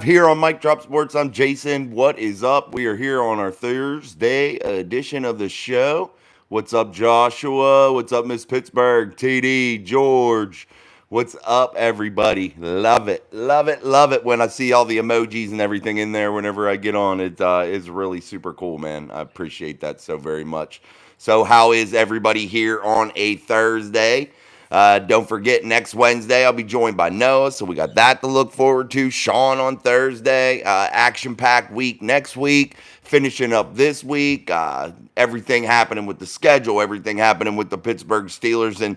Here on Mike Drop Sports, I'm Jason. What is up? We are here on our Thursday edition of the show. What's up, Joshua? What's up, Miss Pittsburgh? TD, George. What's up, everybody? Love it, love it, love it when I see all the emojis and everything in there whenever I get on. It is really super cool, man. I appreciate that so very much. So, how is everybody here on a Thursday? Don't forget, next Wednesday, I'll be joined by Noah. So we got that to look forward to. Sean on Thursday. Action packed week next week. Finishing up this week. Everything happening with the schedule. Everything happening with the Pittsburgh Steelers. And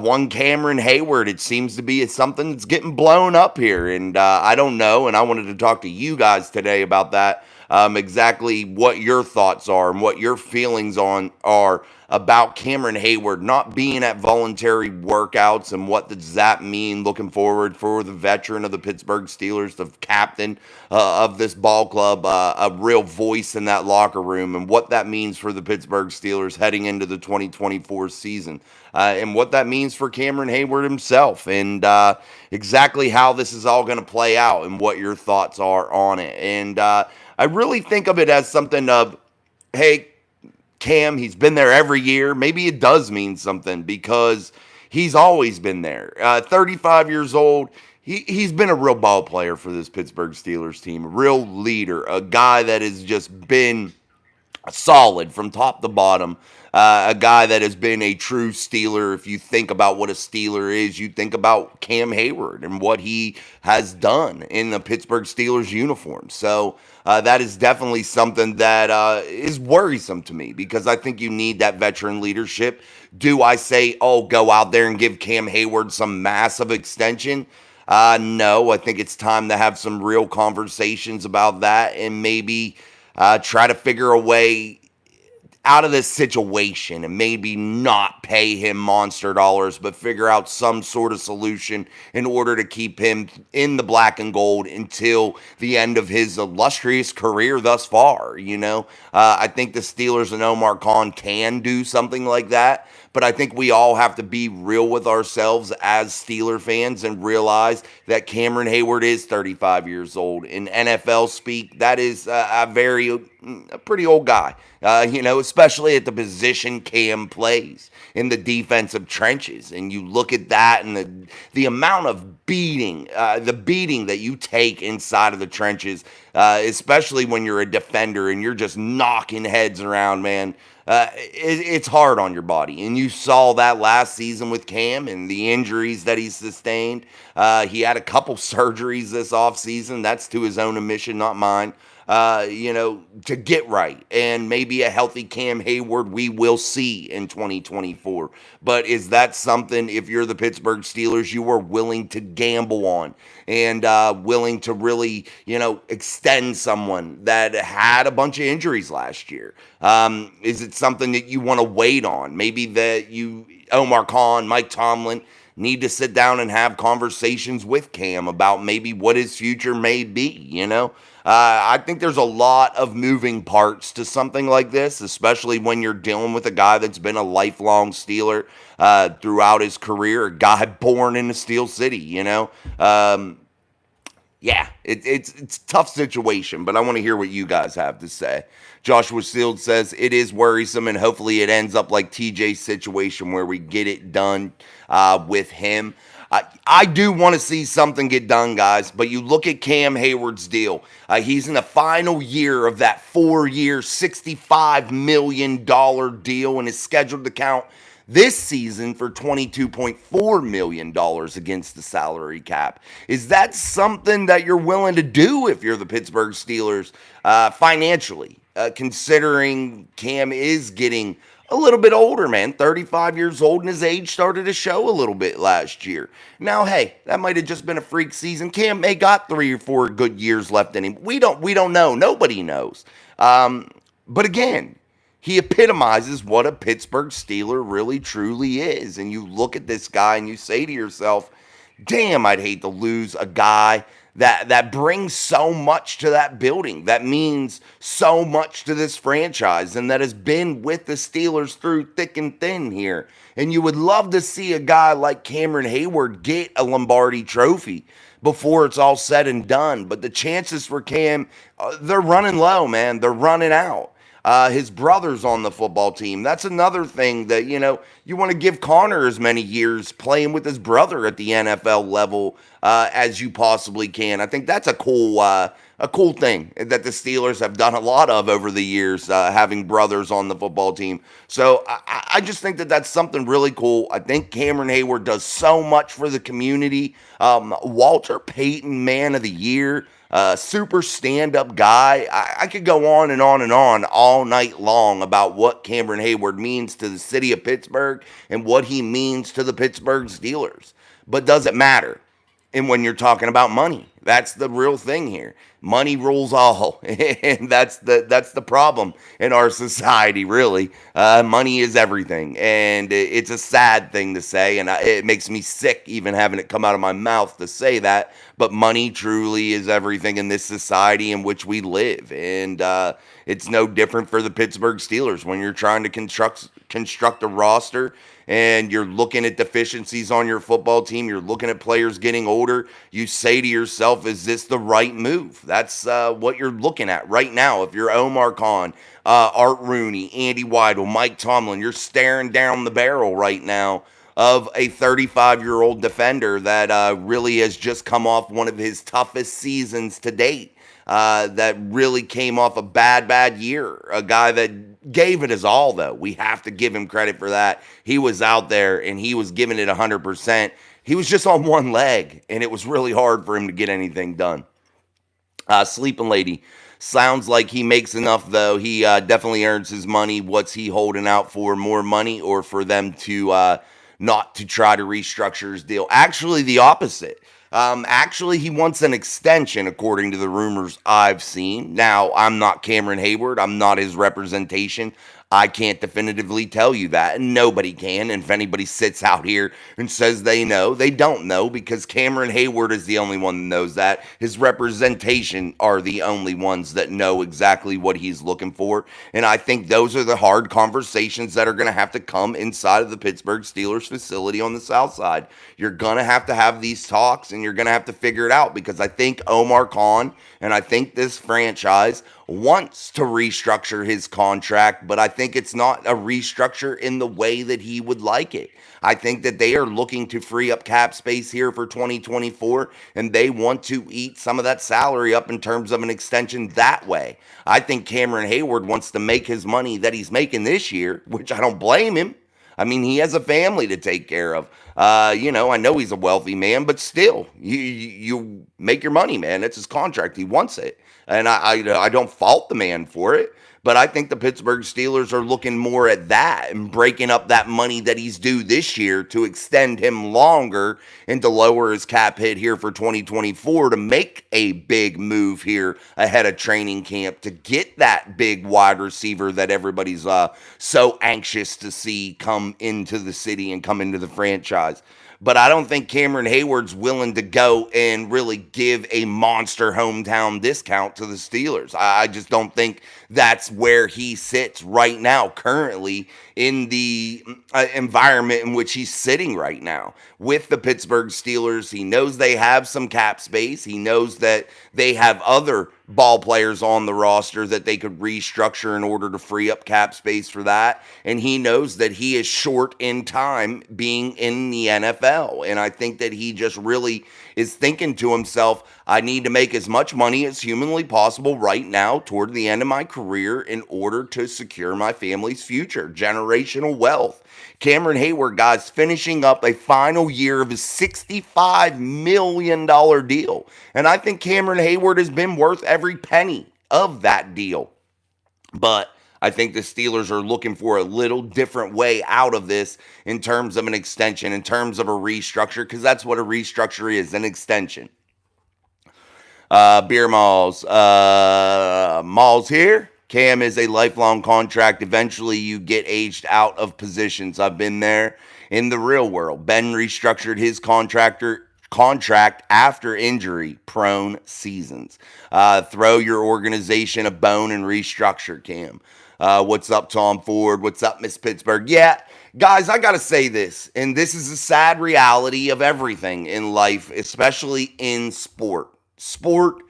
one Cameron Hayward. It seems to be something that's getting blown up here. And I don't know. And I wanted to talk to you guys today about that. Exactly what your thoughts are and what your feelings on are about Cameron Hayward not being at voluntary workouts and what does that mean looking forward for the veteran of the Pittsburgh Steelers, the captain of this ball club, a real voice in that locker room, and what that means for the Pittsburgh Steelers heading into the 2024 season, and what that means for Cameron Hayward himself, and exactly how this is all going to play out and what your thoughts are on it. And I really think of it as something of, hey, Cam, he's been there every year. Maybe it does mean something because he's always been there. 35 years old. He's been a real ball player for this Pittsburgh Steelers team, a real leader, a guy that has just been solid from top to bottom. A guy that has been a true Steeler. If you think about what a Steeler is, you think about Cam Hayward and what he has done in the Pittsburgh Steelers uniform. So that is definitely something that is worrisome to me because I think you need that veteran leadership. Do I say, oh, go out there and give Cam Hayward some massive extension? No, I think it's time to have some real conversations about that and maybe try to figure a way out of this situation and maybe not pay him monster dollars, but figure out some sort of solution in order to keep him in the black and gold until the end of his illustrious career thus far. I think the Steelers and Omar Khan can do something like that. But I think we all have to be real with ourselves as Steeler fans and realize that Cameron Hayward is 35 years old. In NFL speak, that is a pretty old guy, especially at the position Cam plays in the defensive trenches. And you look at that and the amount of beating that you take inside of the trenches, especially when you're a defender and you're just knocking heads around, man. It's hard on your body. And you saw that last season with Cam and the injuries that he sustained. He had a couple surgeries this offseason. That's to his own admission, not mine. To get right. And maybe a healthy Cam Hayward we will see in 2024. But is that something, if you're the Pittsburgh Steelers, you are willing to gamble on and willing to really, extend someone that had a bunch of injuries last year? Is it something that you want to wait on? Maybe that Omar Khan, Mike Tomlin, need to sit down and have conversations with Cam about maybe what his future may be, I think there's a lot of moving parts to something like this, especially when you're dealing with a guy that's been a lifelong Steeler throughout his career, a guy born in the Steel City, it's a tough situation, but I want to hear what you guys have to say. Joshua Seald says it is worrisome, and hopefully it ends up like TJ's situation where we get it done with him. I do want to see something get done, guys, but you look at Cam Hayward's deal. He's in the final year of that 4-year, $65 million deal and is scheduled to count this season for $22.4 million against the salary cap. Is that something that you're willing to do if you're the Pittsburgh Steelers financially, considering Cam is getting a little bit older, man, 35 years old, and his age started to show a little bit last year. Now, hey, that might have just been a freak season. Cam may got 3 or 4 good years left in him. We don't know. Nobody knows. But again, he epitomizes what a Pittsburgh Steeler really truly is. And you look at this guy and you say to yourself, damn, I'd hate to lose a guy that brings so much to that building, that means so much to this franchise, and that has been with the Steelers through thick and thin here. And you would love to see a guy like Cameron Hayward get a Lombardi trophy. before it's all said and done. But the chances for Cam, they're running low, man. They're running out. His brother's on the football team. That's another thing that, you want to give Connor as many years playing with his brother at the NFL level as you possibly can. I think that's a cool thing that the Steelers have done a lot of over the years, having brothers on the football team. So I just think that that's something really cool. I think Cameron Hayward does so much for the community. Walter Payton, Man of the Year. Super stand-up guy. I could go on and on and on all night long about what Cameron Hayward means to the city of Pittsburgh and what he means to the Pittsburgh Steelers. But does it matter? And when you're talking about money, that's the real thing here. Money rules all, and that's the problem in our society. Really, money is everything, and it's a sad thing to say, and it makes me sick even having it come out of my mouth to say that. But money truly is everything in this society in which we live, and it's no different for the Pittsburgh Steelers when you're trying to construct a roster and you're looking at deficiencies on your football team, you're looking at players getting older, you say to yourself, is this the right move? That's what you're looking at right now. If you're Omar Khan, Art Rooney, Andy Weidel, Mike Tomlin, you're staring down the barrel right now of a 35-year-old defender that really has just come off one of his toughest seasons to date. That really came off a bad year. A guy that gave it his all, though. We have to give him credit for that. He was out there and he was giving it 100%. He was just on one leg, and it was really hard for him to get anything done. Sleeping Lady. Sounds like he makes enough, though. He definitely earns his money. What's he holding out for? More money, or for them to not to try to restructure his deal? Actually, the opposite. Actually, he wants an extension, according to the rumors I've seen. Now, I'm not Cameron Hayward. I'm not his representation. I can't definitively tell you that, and nobody can. And if anybody sits out here and says they know, they don't know, because Cameron Hayward is the only one that knows that. His representation are the only ones that know exactly what he's looking for. And I think those are the hard conversations that are going to have to come inside of the Pittsburgh Steelers facility on the south side. You're going to have these talks, and you're going to have to figure it out, because I think Omar Khan and I think this franchise wants to restructure his contract, but I think it's not a restructure in the way that he would like it. I think that they are looking to free up cap space here for 2024, and they want to eat some of that salary up in terms of an extension that way. I think Cameron Hayward wants to make his money that he's making this year, which I don't blame him. I mean, he has a family to take care of. I know he's a wealthy man, but still, you make your money, man. It's his contract. He wants it. And I don't fault the man for it. But I think the Pittsburgh Steelers are looking more at that and breaking up that money that he's due this year to extend him longer and to lower his cap hit here for 2024 to make a big move here ahead of training camp to get that big wide receiver that everybody's so anxious to see come into the city and come into the franchise. But I don't think Cameron Hayward's willing to go and really give a monster hometown discount to the Steelers. I just don't think that's where he sits right now, currently, in the environment in which he's sitting right now with the Pittsburgh Steelers. He knows they have some cap space. He knows that they have other ball players on the roster that they could restructure in order to free up cap space for that. And he knows that he is short in time being in the NFL. And I think that he just really is thinking to himself, I need to make as much money as humanly possible right now toward the end of my career in order to secure my family's future, generational wealth. Cameron Hayward, guys, finishing up a final year of his $65 million deal. And I think Cameron Hayward has been worth every penny of that deal. But I think the Steelers are looking for a little different way out of this in terms of an extension, in terms of a restructure, because that's what a restructure is, an extension. Beer Malls. Malls here. Cam is a lifelong contract. Eventually, you get aged out of positions. I've been there in the real world. Ben restructured his contract after injury-prone seasons. Throw your organization a bone and restructure, Cam. What's up, Tom Ford? What's up, Miss Pittsburgh? Yeah, guys, I got to say this, and this is a sad reality of everything in life, especially in sport. Sport,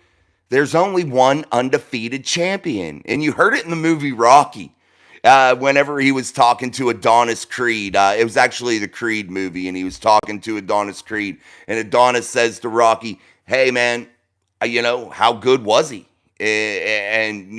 there's only one undefeated champion. And you heard it in the movie Rocky. Whenever he was talking to Adonis Creed, it was actually the Creed movie, and he was talking to Adonis Creed, and Adonis says to Rocky, "Hey man, how good was he? And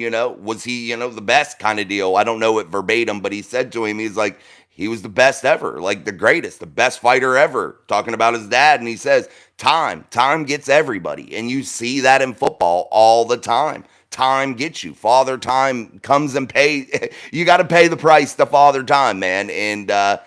was he, the best kind of deal?" I don't know it verbatim, but he said to him, he's like, he was the best ever, like the greatest, the best fighter ever, talking about his dad. And he says, time gets everybody. And you see that in football all the time. Time gets you. Father Time comes and pay. You got to pay the price to Father Time, man. And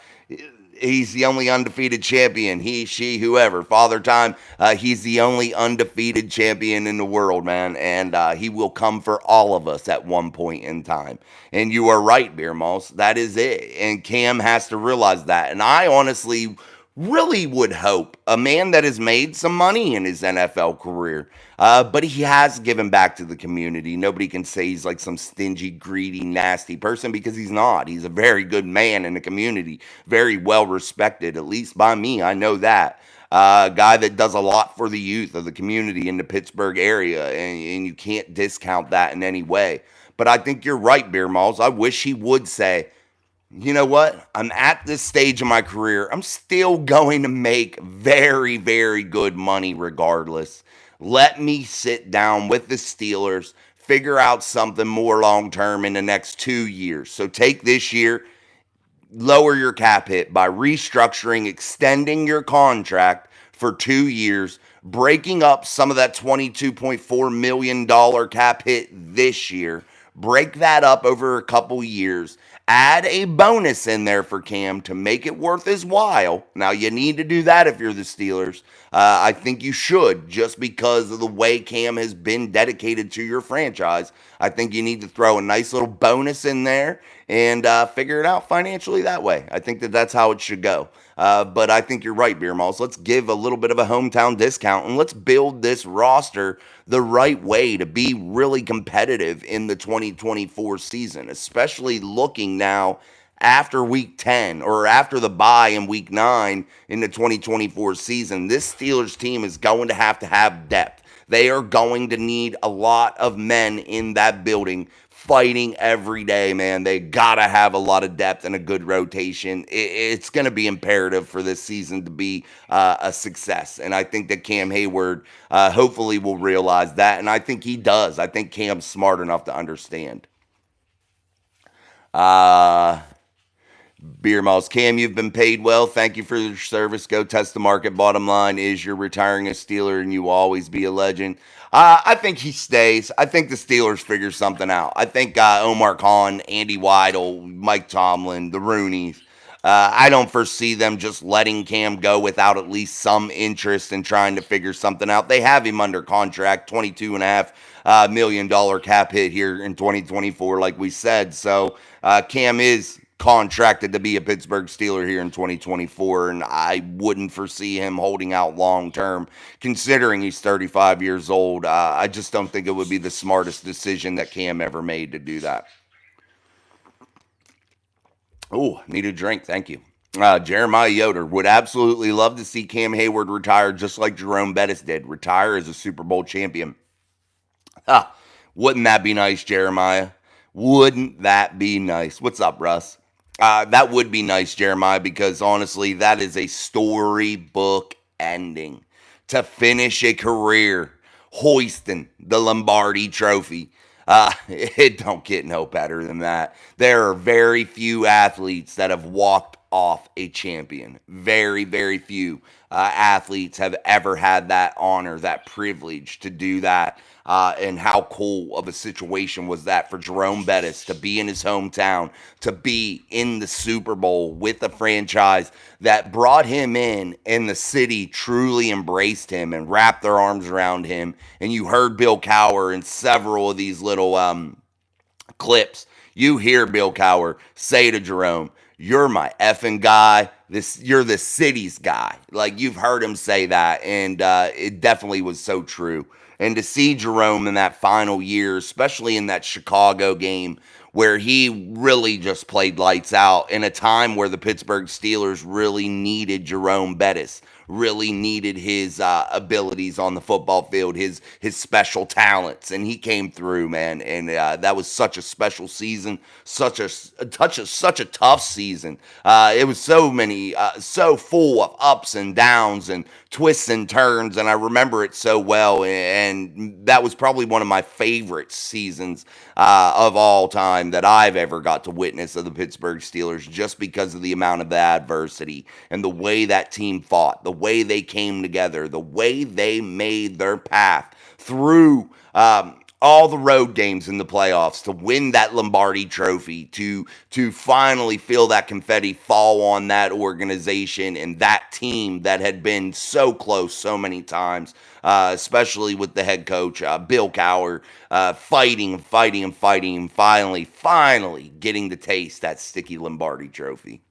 he's the only undefeated champion. He, she, whoever. Father Time, he's the only undefeated champion in the world, man. And he will come for all of us at one point in time. And you are right, Beer Moss. That is it. And Cam has to realize that. And I honestly really would hope a man that has made some money in his NFL career, but he has given back to the community. Nobody can say he's like some stingy, greedy, nasty person, because he's not. He's a very good man in the community, very well respected, at least by me. I know that. A guy that does a lot for the youth of the community in the Pittsburgh area, and you can't discount that in any way. But I think you're right, Beer Malls. I wish he would say, you know what? I'm at this stage of my career. I'm still going to make very, very good money regardless. Let me sit down with the Steelers, figure out something more long term in the next 2 years. So take this year, lower your cap hit by restructuring, extending your contract for 2 years, breaking up some of that $22.4 million cap hit this year, break that up over a couple years, add a bonus in there for Cam to make it worth his while. Now, you need to do that if you're the Steelers. I think you should, just because of the way Cam has been dedicated to your franchise. I think you need to throw a nice little bonus in there and figure it out financially that way. I think that's how it should go. But I think you're right, Beer Malls. Let's give a little bit of a hometown discount, and let's build this roster the right way to be really competitive in the 2024 season, especially looking now after week 10 or after the bye in week 9 in the 2024 season. This Steelers team is going to have depth. They are going to need a lot of men in that building fighting every day, man. They got to have a lot of depth and a good rotation. It's going to be imperative for this season to be a success. And I think that Cam Hayward hopefully will realize that. And I think he does. I think Cam's smart enough to understand. Beer Mouse, Cam, you've been paid well. Thank you for your service. Go test the market. Bottom line is you're retiring a Steeler and you will always be a legend. I think he stays. I think the Steelers figure something out. I think Omar Khan, Andy Weidel, Mike Tomlin, the Rooneys, I don't foresee them just letting Cam go without at least some interest in trying to figure something out. They have him under contract, $22.5 million cap hit here in 2024, like we said. So Cam is contracted to be a Pittsburgh Steeler here in 2024, and I wouldn't foresee him holding out long term, considering he's 35 years old. I just don't think it would be the smartest decision that Cam ever made to do that. Oh, need a drink. Thank you. Jeremiah Yoder would absolutely love to see Cam Hayward retire just like Jerome Bettis did. Retire as a Super Bowl champion. Wouldn't that be nice, Jeremiah? Wouldn't that be nice? What's up, Russ? That would be nice, Jeremiah, because honestly, that is a storybook ending to finish a career hoisting the Lombardi Trophy. It don't get no better than that. There are very few athletes that have walked off a champion. Very, very few athletes have ever had that honor, that privilege to do that. And how cool of a situation was that for Jerome Bettis to be in his hometown, to be in the Super Bowl with a franchise that brought him in, and the city truly embraced him and wrapped their arms around him. And you heard Bill Cowher in several of these little clips. You hear Bill Cowher say to Jerome, "You're my effing guy. you're the city's guy. Like, you've heard him say that, and it definitely was so true. And to see Jerome in that final year, especially in that Chicago game, where he really just played lights out in a time where the Pittsburgh Steelers really needed Jerome Bettis, really needed his abilities on the football field, his special talents, and he came through, man. And that was such a special season, such a tough season. It was so full of ups and downs and twists and turns, and I remember it so well. And that was probably one of my favorite seasons of all time that I've ever got to witness of the Pittsburgh Steelers, just because of the amount of adversity and the way that team fought, the way they came together, the way they made their path through all the road games in the playoffs to win that Lombardi trophy, to finally feel that confetti fall on that organization and that team that had been so close so many times, especially with the head coach, Bill Cowher, fighting, and finally getting to taste that sticky Lombardi trophy.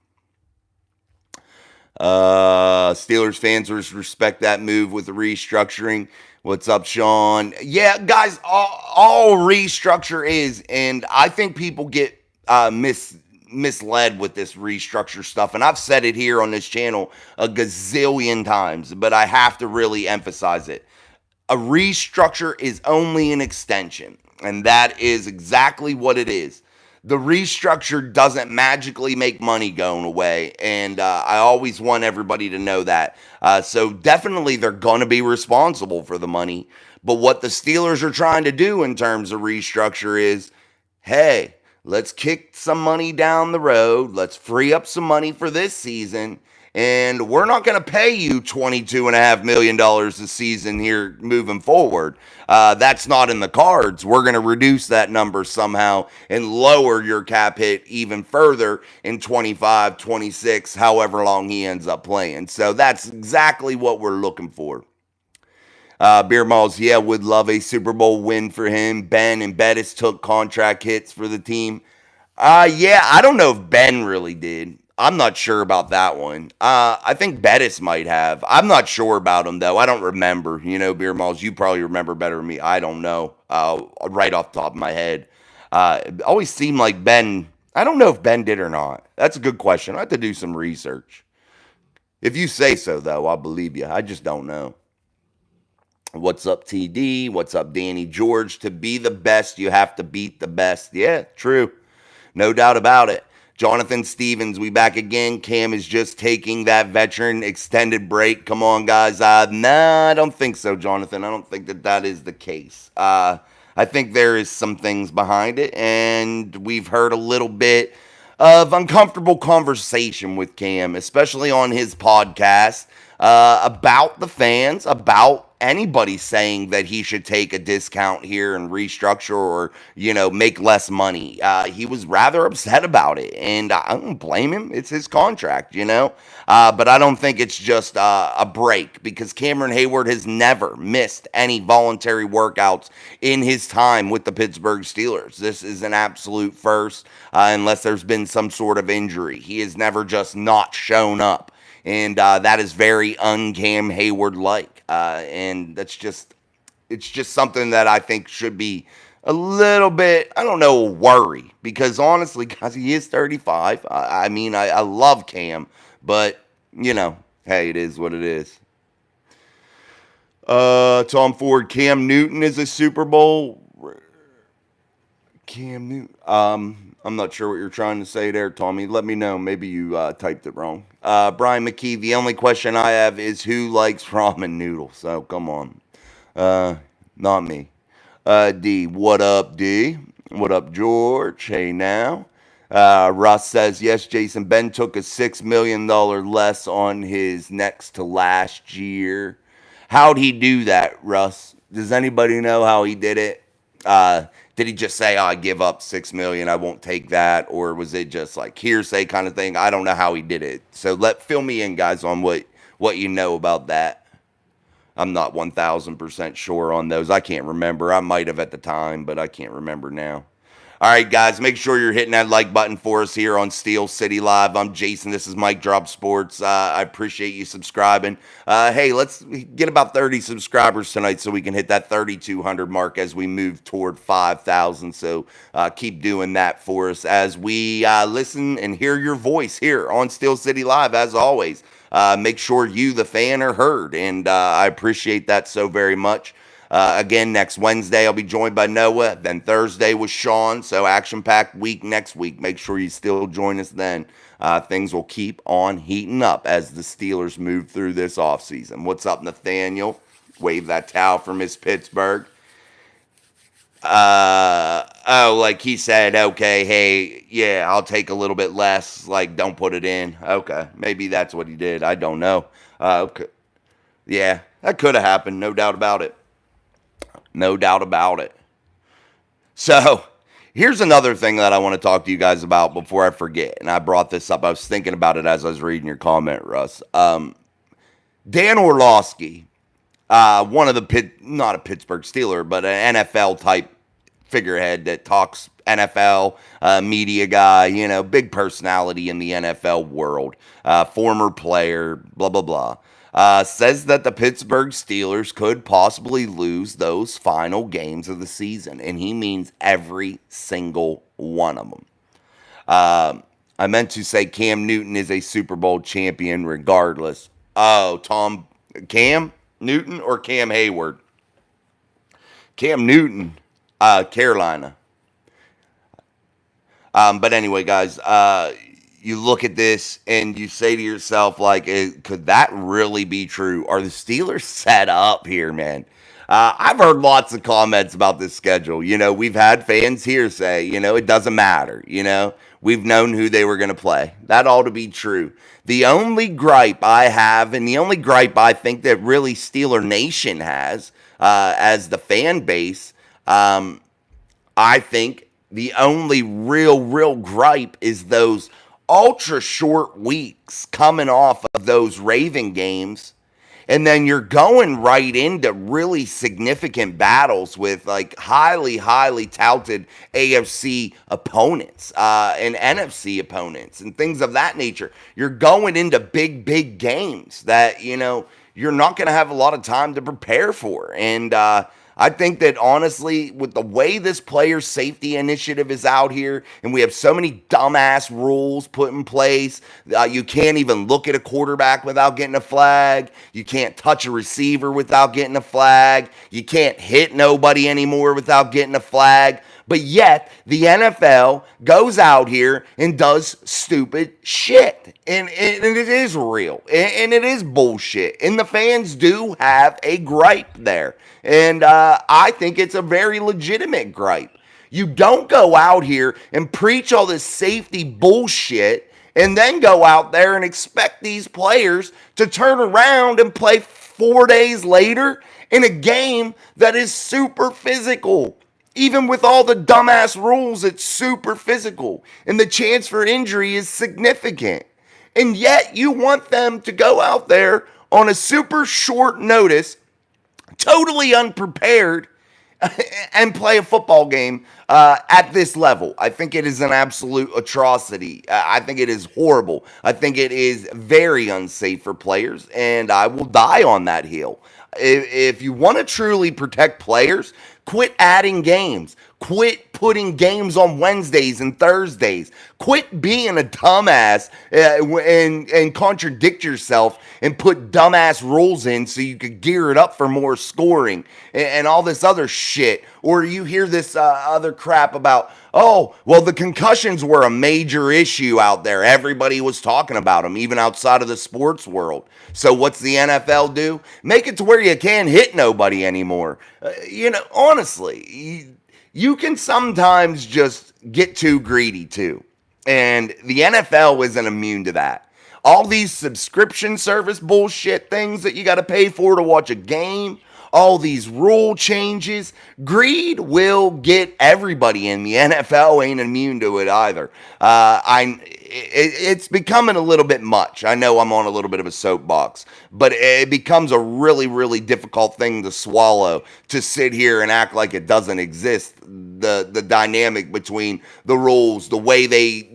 Steelers fans respect that move with the restructuring. What's up, Sean? Yeah, guys, all restructure is, and I think people get misled with this restructure stuff, and I've said it here on this channel a gazillion times, but I have to really emphasize it. A restructure is only an extension, and that is exactly what it is. The restructure doesn't magically make money going away, and I always want everybody to know that. So definitely they're going to be responsible for the money, but what the Steelers are trying to do in terms of restructure is, hey, let's kick some money down the road, let's free up some money for this season, and we're not going to pay you $22.5 million a season here moving forward. That's not in the cards. We're going to reduce that number somehow and lower your cap hit even further in 25, 26, however long he ends up playing. So that's exactly what we're looking for. Beer Malls, yeah, would love a Super Bowl win for him. Ben and Bettis took contract hits for the team. Yeah, I don't know if Ben really did. I'm not sure about that one. I think Bettis might have. I'm not sure about him, though. I don't remember. Beer Malls, you probably remember better than me. I don't know. Right off the top of my head. It always seemed like Ben. I don't know if Ben did or not. That's a good question. I have to do some research. If you say so, though, I'll believe you. I just don't know. What's up, TD? What's up, Danny George? To be the best, you have to beat the best. Yeah, true. No doubt about it. Jonathan Stevens, we back again. Cam is just taking that veteran extended break. Come on, guys. Nah, I don't think so, Jonathan. I don't think that is the case. I think there is some things behind it, and we've heard a little bit of uncomfortable conversation with Cam, especially on his podcast, about the fans, about anybody saying that he should take a discount here and restructure or, make less money. He was rather upset about it, and I don't blame him. It's his contract, but I don't think it's just a break, because Cameron Hayward has never missed any voluntary workouts in his time with the Pittsburgh Steelers. This is an absolute first, unless there's been some sort of injury. He has never just not shown up. And that is very un-Cam Hayward-like. And it's just something that I think should be a little bit, I don't know, worry. Because honestly, guys, he is 35. I mean, I love Cam. But, hey, it is what it is. Tom Ford, Cam Newton is a Super Bowl. Cam Newton. I'm not sure what you're trying to say there, Tommy. Let me know. Maybe you typed it wrong. Brian McKee, the only question I have is who likes ramen noodles? So, come on. Not me. D, what up, D? What up, George? Hey, now. Russ says, yes, Jason, Ben took a $6 million less on his next to last year. How'd he do that, Russ? Does anybody know how he did it? Did he just say, I give up $6 million, I won't take that? Or was it just like hearsay kind of thing? I don't know how he did it. So fill me in, guys, on what you know about that. I'm not 1,000% sure on those. I can't remember. I might have at the time, but I can't remember now. All right, guys, make sure you're hitting that like button for us here on Steel City Live. I'm Jason. This is Mike Drop Sports. I appreciate you subscribing. Hey, let's get about 30 subscribers tonight so we can hit that 3,200 mark as we move toward 5,000. So keep doing that for us as we listen and hear your voice here on Steel City Live, as always. Make sure you, the fan, are heard, and I appreciate that so very much. Again, next Wednesday, I'll be joined by Noah. Then Thursday with Sean. So action-packed week next week. Make sure you still join us then. Things will keep on heating up as the Steelers move through this offseason. What's up, Nathaniel? Wave that towel for Miss Pittsburgh. Like he said, okay, hey, yeah, I'll take a little bit less. Like, don't put it in. Okay, maybe that's what he did. I don't know. Okay. Yeah, that could have happened. No doubt about it. No doubt about it. So, here's another thing that I want to talk to you guys about before I forget. And I brought this up. I was thinking about it as I was reading your comment, Russ. Dan Orlovsky, one of the not a Pittsburgh Steeler, but an NFL type figurehead that talks NFL, media guy, big personality in the NFL world, former player, blah, blah, blah. Says that the Pittsburgh Steelers could possibly lose those final games of the season, and he means every single one of them. I meant to say Cam Newton is a Super Bowl champion regardless. Oh, Cam Newton or Cam Hayward? Cam Newton, Carolina. But anyway, guys, you look at this and you say to yourself, like, could that really be true? Are the Steelers set up here, man? I've heard lots of comments about this schedule. We've had fans here say, it doesn't matter. We've known who they were going to play. That ought to be true. The only gripe I have, and the only gripe I think that really Steeler Nation has as the fan base, I think the only real gripe is those ultra short weeks coming off of those Raven games. And then you're going right into really significant battles with like highly touted AFC opponents and NFC opponents and things of that nature. You're going into big games that, you're not going to have a lot of time to prepare for. And I think that honestly, with the way this player safety initiative is out here, and we have so many dumbass rules put in place, you can't even look at a quarterback without getting a flag. You can't touch a receiver without getting a flag. You can't hit nobody anymore without getting a flag. But yet, the NFL goes out here and does stupid shit. And it is real. And it is bullshit. And the fans do have a gripe there. And I think it's a very legitimate gripe. You don't go out here and preach all this safety bullshit and then go out there and expect these players to turn around and play 4 days later in a game that is super physical. Even with all the dumbass rules, it's super physical. And the chance for injury is significant. And yet you want them to go out there on a super short notice, totally unprepared, and play a football game at this level. I think it is an absolute atrocity. I think it is horrible. I think it is very unsafe for players, and I will die on that hill. If you want to truly protect players, quit adding games. Quit putting games on Wednesdays and Thursdays. Quit being a dumbass and contradict yourself and put dumbass rules in so you could gear it up for more scoring and all this other shit. Or you hear this other crap about, oh, well, the concussions were a major issue out there. Everybody was talking about them, even outside of the sports world. So what's the NFL do? Make it to where you can't hit nobody anymore. Honestly, you can sometimes just get too greedy too. And the NFL isn't immune to that. All these subscription service bullshit things that you got to pay for to watch a game, all these rule changes. Greed will get everybody in. The NFL ain't immune to it either. It's becoming a little bit much. I know I'm on a little bit of a soapbox, but it becomes a really, really difficult thing to swallow, to sit here and act like it doesn't exist. The dynamic between the rules, the way they,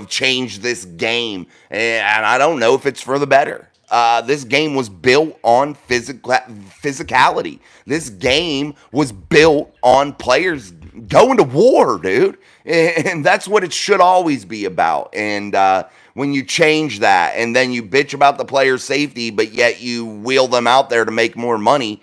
change this game. And I don't know if it's for the better. This game was built on physicality. This game was built on players going to war, dude. And that's what it should always be about. And when you change that and then you bitch about the player's safety, but yet you wheel them out there to make more money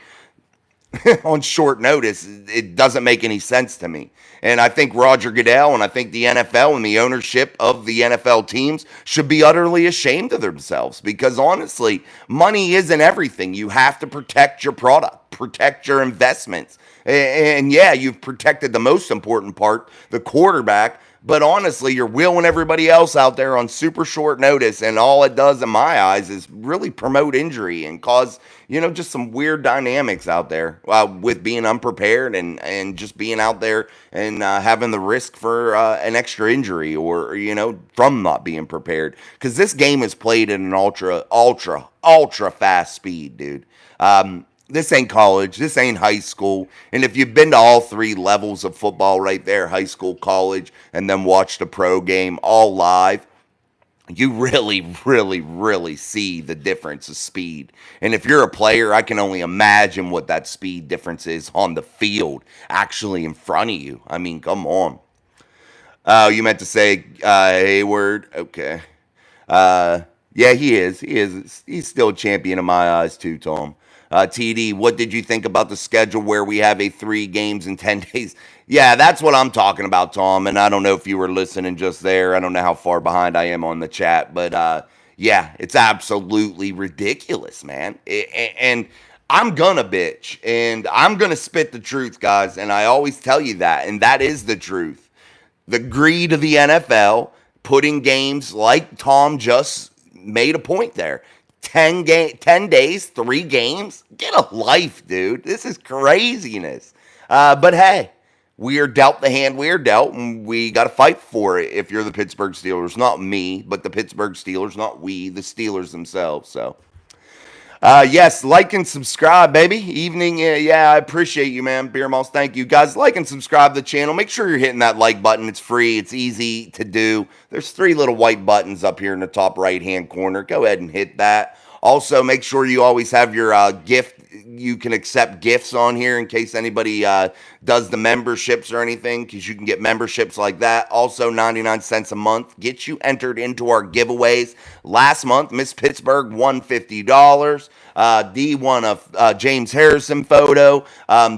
on short notice, it doesn't make any sense to me. And I think Roger Goodell and I think the NFL and the ownership of the NFL teams should be utterly ashamed of themselves, because honestly, money isn't everything. You have to protect your product, protect your investments. And yeah, you've protected the most important part, the quarterback. But honestly, you're wheeling everybody else out there on super short notice, and all it does in my eyes is really promote injury and cause, just some weird dynamics out there with being unprepared and just being out there and having the risk for an extra injury or, from not being prepared. Because this game is played at an ultra fast speed, dude. This ain't college. This ain't high school. And if you've been to all three levels of football right there, high school, college, and then watched a pro game all live, you really, really, really see the difference of speed. And if you're a player, I can only imagine what that speed difference is on the field, actually in front of you. I mean, come on. Oh, you meant to say Hayward? Okay. Yeah, he is. He's still a champion in my eyes too, Tom. TD, what did you think about the schedule where we have a 3 games in 10 days? Yeah, that's what I'm talking about, Tom. And I don't know if you were listening just there. I don't know how far behind I am on the chat. But yeah, it's absolutely ridiculous, man. And I'm going to bitch. And I'm going to spit the truth, guys. And I always tell you that. And that is the truth. The greed of the NFL putting games like Tom just made a point there. 10 days, 3 games. Get a life, dude. This is craziness. But hey, we are dealt the hand we are dealt, and we got to fight for it if you're the Pittsburgh Steelers. Not me, but the Pittsburgh Steelers, not we, the Steelers themselves. So, yes, like and subscribe, baby. Evening, yeah, I appreciate you, man. Beer Moss, thank you. Guys, like and subscribe to the channel. Make sure you're hitting that like button. It's free. It's easy to do. There's 3 little white buttons up here in the top right-hand corner. Go ahead and hit that. Also, make sure you always have your gift. You can accept gifts on here in case anybody does the memberships or anything, because you can get memberships like that. Also, 99 cents a month gets you entered into our giveaways. Last month, Miss Pittsburgh won $50. D won a James Harrison photo.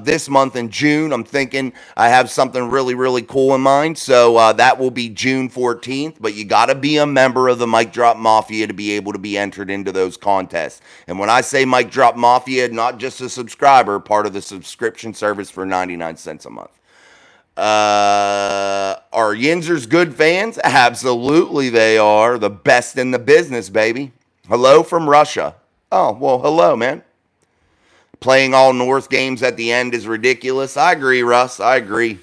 This month in June, I'm thinking I have something really, really cool in mind. So that will be June 14th. But you got to be a member of the Mic Drop Mafia to be able to be entered into those contests. And when I say Mic Drop Mafia, not just a subscriber, part of the subscription service for 99 cents a month. Are Yinzers good fans? Absolutely they are. The best in the business, baby. Hello from Russia. Oh, well, hello, man. Playing all North games at the end is ridiculous. I agree, Russ. I agree.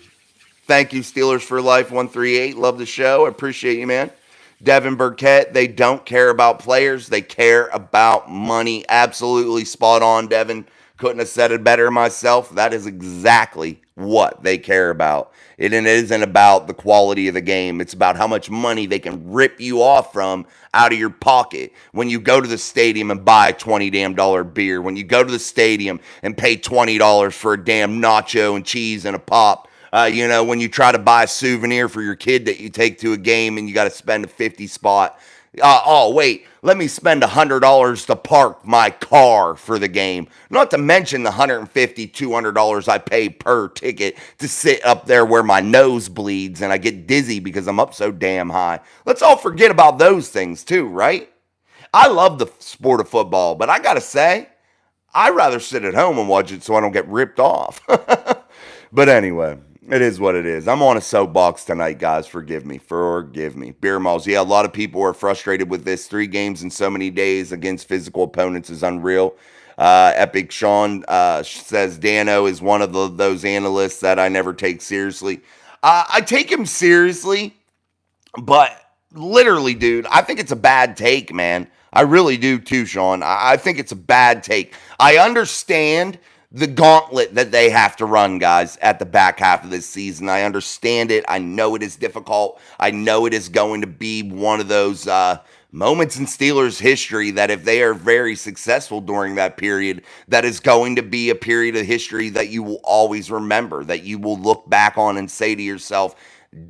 Thank you, Steelers for Life 138. Love the show. I appreciate you, man. Devin Burkett, they don't care about players. They care about money. Absolutely spot on, Devin. Couldn't have said it better myself. That is exactly what they care about. It isn't about the quality of the game. It's about how much money they can rip you off from out of your pocket when you go to the stadium and buy a $20 damn beer. When you go to the stadium and pay $20 for a damn nacho and cheese and a pop. When you try to buy a souvenir for your kid that you take to a game and you got to spend a 50 spot. Wait, let me spend $100 to park my car for the game. Not to mention the $150, $200 I pay per ticket to sit up there where my nose bleeds and I get dizzy because I'm up so damn high. Let's all forget about those things too, right? I love the sport of football, but I got to say, I'd rather sit at home and watch it so I don't get ripped off. But anyway, it is what it is. I'm on a soapbox tonight, guys. Forgive me. Beer Malls. Yeah, a lot of people are frustrated with this. 3 games in so many days against physical opponents is unreal. Epic Sean says Dano is one of those analysts that I never take seriously. I take him seriously, but literally, dude, I think it's a bad take, man. I really do too, Sean. I think it's a bad take. I understand the gauntlet that they have to run, guys, at the back half of this season. I understand it. I know it is difficult. I know it is going to be one of those moments in Steelers history that if they are very successful during that period, that is going to be a period of history that you will always remember, that you will look back on and say to yourself,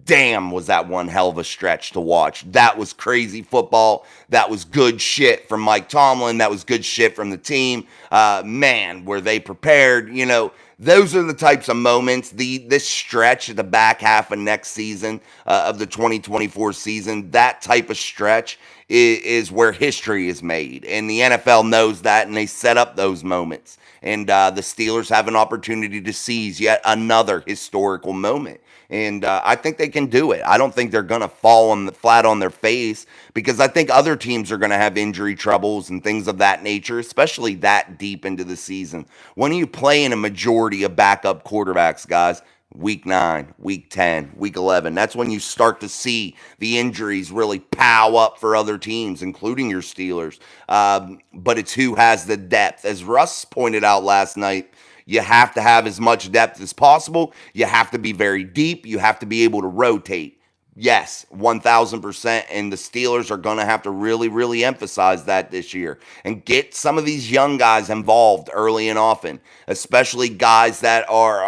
damn, was that one hell of a stretch to watch. That was crazy football. That was good shit from Mike Tomlin. That was good shit from the team. Man, were they prepared? You know, those are the types of moments. This stretch at the back half of next season, of the 2024 season, that type of stretch is where history is made. And the NFL knows that, and they set up those moments. And the Steelers have an opportunity to seize yet another historical moment. And I think they can do it. I don't think they're going to fall flat on their face, because I think other teams are going to have injury troubles and things of that nature, especially that deep into the season. When are you playing a majority of backup quarterbacks, guys? Week 9, week 10, week 11. That's when you start to see the injuries really pow up for other teams, including your Steelers. But it's who has the depth. As Russ pointed out last night, you have to have as much depth as possible. You have to be very deep. You have to be able to rotate. Yes, 1,000%. And the Steelers are going to have to really, really emphasize that this year and get some of these young guys involved early and often, especially guys that are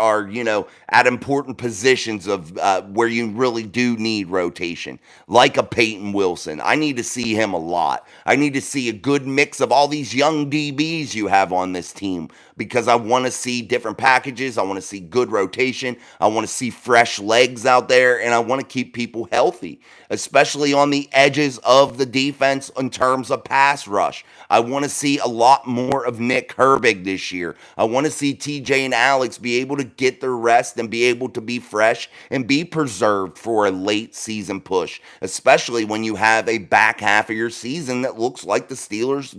at important positions of where you really do need rotation, like a Peyton Wilson. I need to see him a lot. I need to see a good mix of all these young DBs you have on this team, because I want to see different packages. I want to see good rotation. I want to see fresh legs out there, and I want to keep people healthy, especially on the edges of the defense in terms of pass rush. I want to see a lot more of Nick Herbig this year. I want to see TJ and Alex be able to get their rest and be able to be fresh and be preserved for a late season push, especially when you have a back half of your season that looks like the Steelers,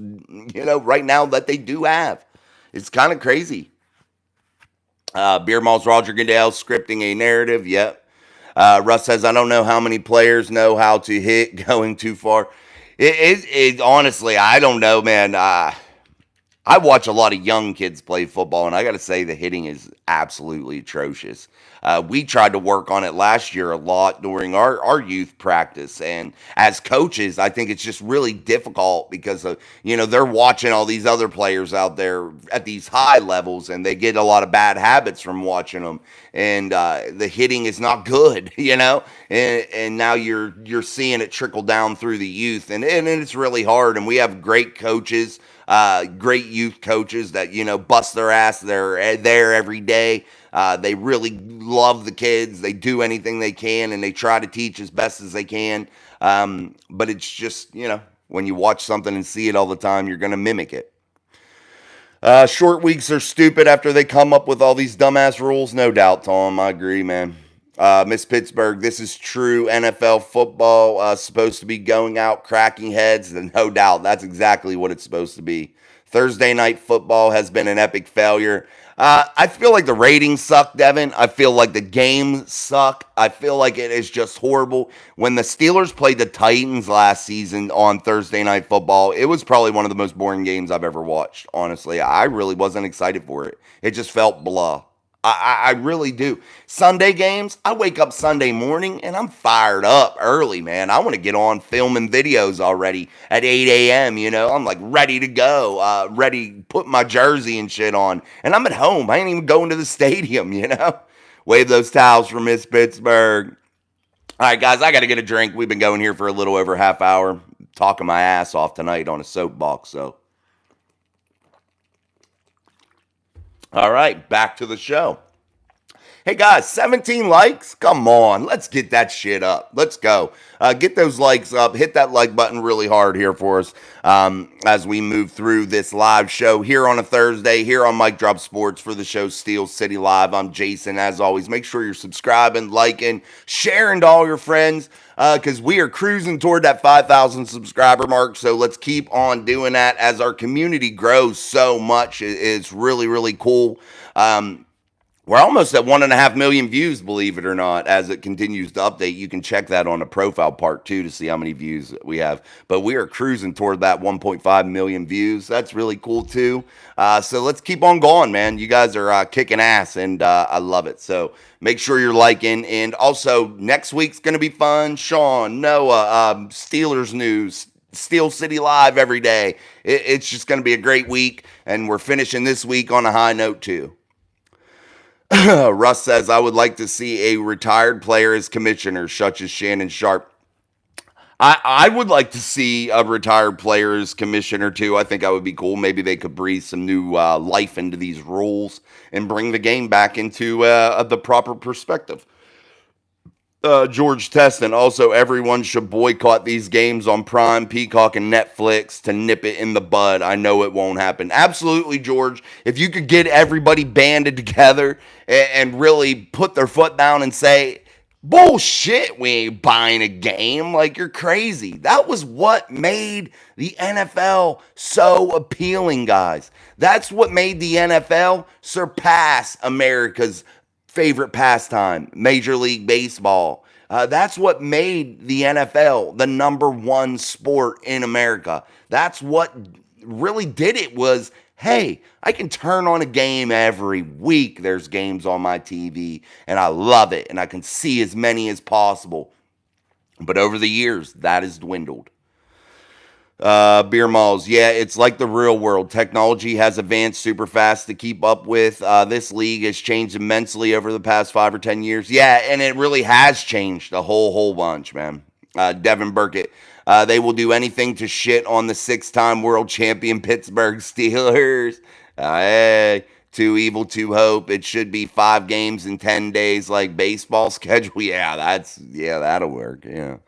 right now that they do have. It's kind of crazy. Beer Malls Roger Goodell scripting a narrative. Yep. Russ says, I don't know how many players know how to hit going too far. It honestly, I don't know, man. I watch a lot of young kids play football, and I got to say the hitting is absolutely atrocious. We tried to work on it last year a lot during our youth practice, and as coaches, I think it's just really difficult because they're watching all these other players out there at these high levels, and they get a lot of bad habits from watching them, and the hitting is not good, and now you're seeing it trickle down through the youth, and it's really hard. And we have great coaches. Great youth coaches that, bust their ass. They're there every day. They really love the kids. They do anything they can, and they try to teach as best as they can. But it's just, when you watch something and see it all the time, you're going to mimic it. Short weeks are stupid after they come up with all these dumbass rules. No doubt, Tom. I agree, man. Miss Pittsburgh, this is true NFL football, supposed to be going out, cracking heads, and no doubt, that's exactly what it's supposed to be. Thursday night football has been an epic failure. I feel like the ratings suck, Devin. I feel like the games suck. I feel like it is just horrible. When the Steelers played the Titans last season on Thursday night football, it was probably one of the most boring games I've ever watched, honestly. I really wasn't excited for it. It just felt blah. I really do. Sunday games, I wake up Sunday morning and I'm fired up early, man. I want to get on filming videos already at 8 a.m., I'm like ready to go, ready, put my jersey and shit on. And I'm at home. I ain't even going to the stadium, Wave those towels for Miss Pittsburgh. All right, guys, I got to get a drink. We've been going here for a little over half hour, talking my ass off tonight on a soapbox, so. All right, back to the show. Hey guys, 17 likes? Come on, let's get that shit up. Let's go. Get those likes up. Hit that like button really hard here for us as we move through this live show here on a Thursday, here on Mic Drop Sports for the show Steel City Live. I'm Jason. As always, make sure you're subscribing, liking, sharing to all your friends because we are cruising toward that 5,000 subscriber mark. So let's keep on doing that as our community grows so much. It's really, really cool. We're almost at 1.5 million views, believe it or not, as it continues to update. You can check that on the profile part too to see how many views we have. But we are cruising toward that 1.5 million views. That's really cool too. So let's keep on going, man. You guys are kicking ass, and I love it. So make sure you're liking. And also, next week's going to be fun. Sean, Noah, Steelers news. Steel City Live every day. It's just going to be a great week, and we're finishing this week on a high note too. Russ says, I would like to see a retired player as commissioner, such as Shannon Sharp. I would like to see a retired player as commissioner too. I think that would be cool. Maybe they could breathe some new life into these rules and bring the game back into the proper perspective. George Teston, also everyone should boycott these games on Prime, Peacock, and Netflix to nip it in the bud. I know it won't happen. Absolutely, George. If you could get everybody banded together and really put their foot down and say, bullshit, we ain't buying a game. Like, you're crazy. That was what made the NFL so appealing, guys. That's what made the NFL surpass America's favorite pastime, Major League Baseball. That's what made the NFL the number one sport in America. That's what really did it was, hey, I can turn on a game every week. There's games on my TV, and I love it, and I can see as many as possible. But over the years, that has dwindled. Beer malls, yeah, it's like the real world. Technology has advanced super fast to keep up with. This league has changed immensely over the past 5 or 10 years. Yeah, and it really has changed a whole bunch, man. Devin Burkett, they will do anything to shit on the 6-time world champion Pittsburgh Steelers. Hey, too evil, too hope. It should be 5 games in 10 days like baseball schedule. Yeah, that'll work. Yeah.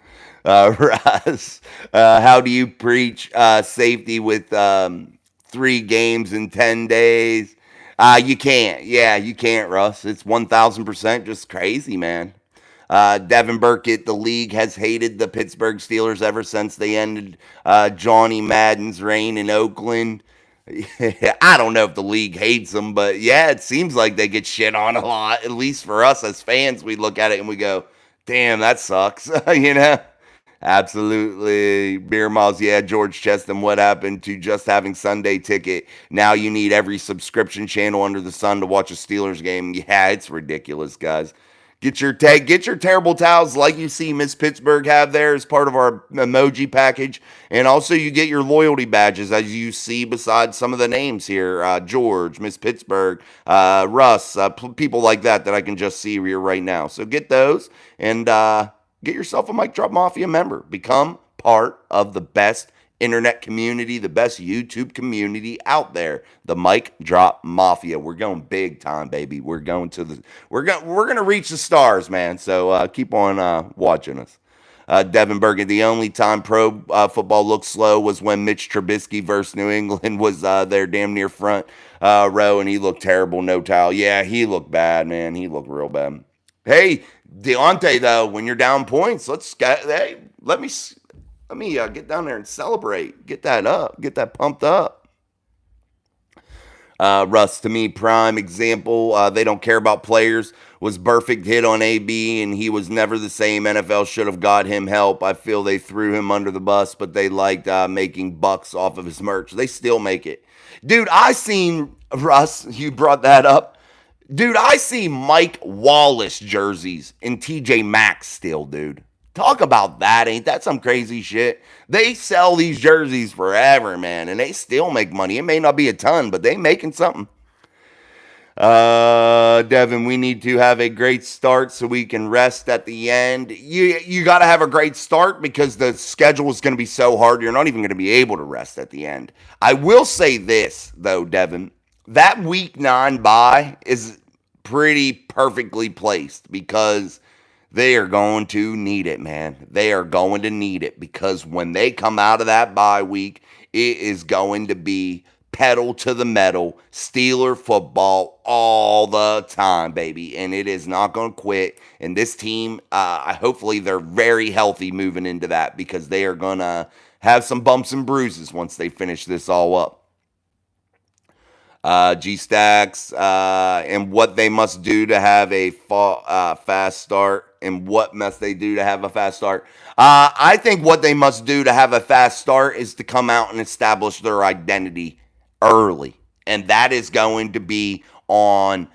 Russ, how do you preach safety with 3 games in 10 days? You can't. Yeah, you can't, Russ. It's 1,000% just crazy, man. Devin Burkett, the league has hated the Pittsburgh Steelers ever since they ended Johnny Madden's reign in Oakland. I don't know if the league hates them, but yeah, it seems like they get shit on a lot. At least for us as fans, we look at it and we go, damn, that sucks. You know? Absolutely. Beer Miles, yeah, George Cheston, what happened to just having Sunday ticket? Now you need every subscription channel under the sun to watch a Steelers game. Yeah, it's ridiculous, guys. Get your terrible towels like you see Miss Pittsburgh have there as part of our emoji package. And also you get your loyalty badges as you see beside some of the names here. George, Miss Pittsburgh, Russ, people like that I can just see here right now. So get those and get yourself a Mic Drop Mafia member. Become part of the best internet community, the best YouTube community out there. The Mic Drop Mafia. We're going big time, baby. We're going to reach the stars, man. So keep on watching us. Devin Bergen, the only time pro football looked slow was when Mitch Trubisky versus New England was there damn near front row, and he looked terrible, no towel. Yeah, he looked bad, man. He looked real bad. Hey, Deontay, though, when you're down points, let me get down there and celebrate. Get that up. Get that pumped up. Russ, to me, prime example. They don't care about players. Was perfect hit on AB, and he was never the same. NFL should have got him help. I feel they threw him under the bus, but they liked making bucks off of his merch. They still make it. Dude, I seen, Russ, you brought that up. Dude, I see Mike Wallace jerseys in TJ Maxx still, dude. Talk about that. Ain't that some crazy shit? They sell these jerseys forever, man, and they still make money. It may not be a ton, but they making something. Devin, we need to have a great start so we can rest at the end. You got to have a great start because the schedule is going to be so hard. You're not even going to be able to rest at the end. I will say this, though, Devin. That week 9 bye is pretty perfectly placed because they are going to need it, man. They are going to need it because when they come out of that bye week, it is going to be pedal to the metal, Steeler football all the time, baby. And it is not going to quit. And this team, hopefully they're very healthy moving into that because they are going to have some bumps and bruises once they finish this all up. G-Stacks, and what they must do to have a fast start, and what must they do to have a fast start. I think what they must do to have a fast start is to come out and establish their identity early, and that is going to be on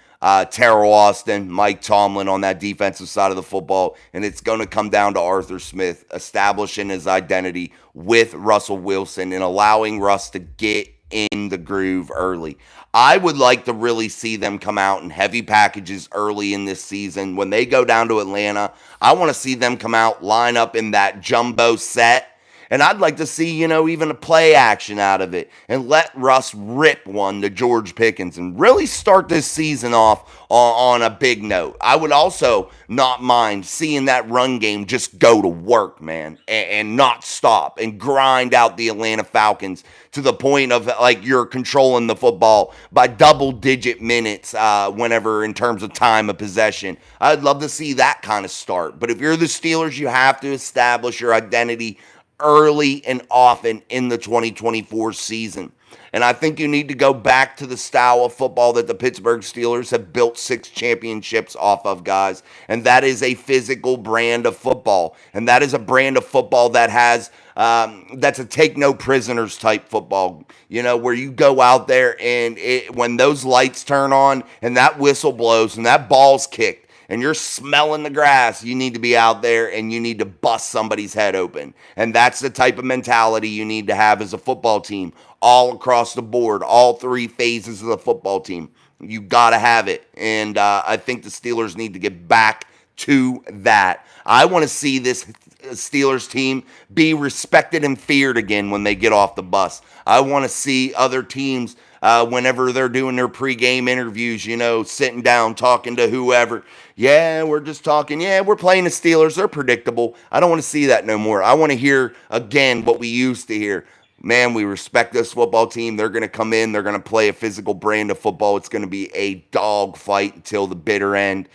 Terrell Austin, Mike Tomlin on that defensive side of the football, and it's going to come down to Arthur Smith establishing his identity with Russell Wilson and allowing Russ to get in the groove early. I would like to really see them come out in heavy packages early in this season. When they go down to Atlanta, I want to see them come out, line up in that jumbo set. And I'd like to see, even a play action out of it and let Russ rip one to George Pickens and really start this season off on a big note. I would also not mind seeing that run game just go to work, man, and not stop and grind out the Atlanta Falcons to the point of like you're controlling the football by double-digit minutes whenever in terms of time of possession. I'd love to see that kind of start. But if you're the Steelers, you have to establish your identity early and often in the 2024 season. And I think you need to go back to the style of football that the Pittsburgh Steelers have built 6 championships off of, guys. And that is a physical brand of football. And that is a brand of football that has, that's a take no prisoners type football, where you go out there and when those lights turn on and that whistle blows and that ball's kicked, and you're smelling the grass, you need to be out there and you need to bust somebody's head open. And that's the type of mentality you need to have as a football team all across the board, all 3 phases of the football team. You got to have it. And I think the Steelers need to get back to that. I want to see this Steelers team be respected and feared again when they get off the bus. I want to see other teams whenever they're doing their pregame interviews, sitting down, talking to whoever. Yeah, we're just talking. Yeah, we're playing the Steelers. They're predictable. I don't want to see that no more. I want to hear, again, what we used to hear. Man, we respect this football team. They're going to come in. They're going to play a physical brand of football. It's going to be a dog fight until the bitter end.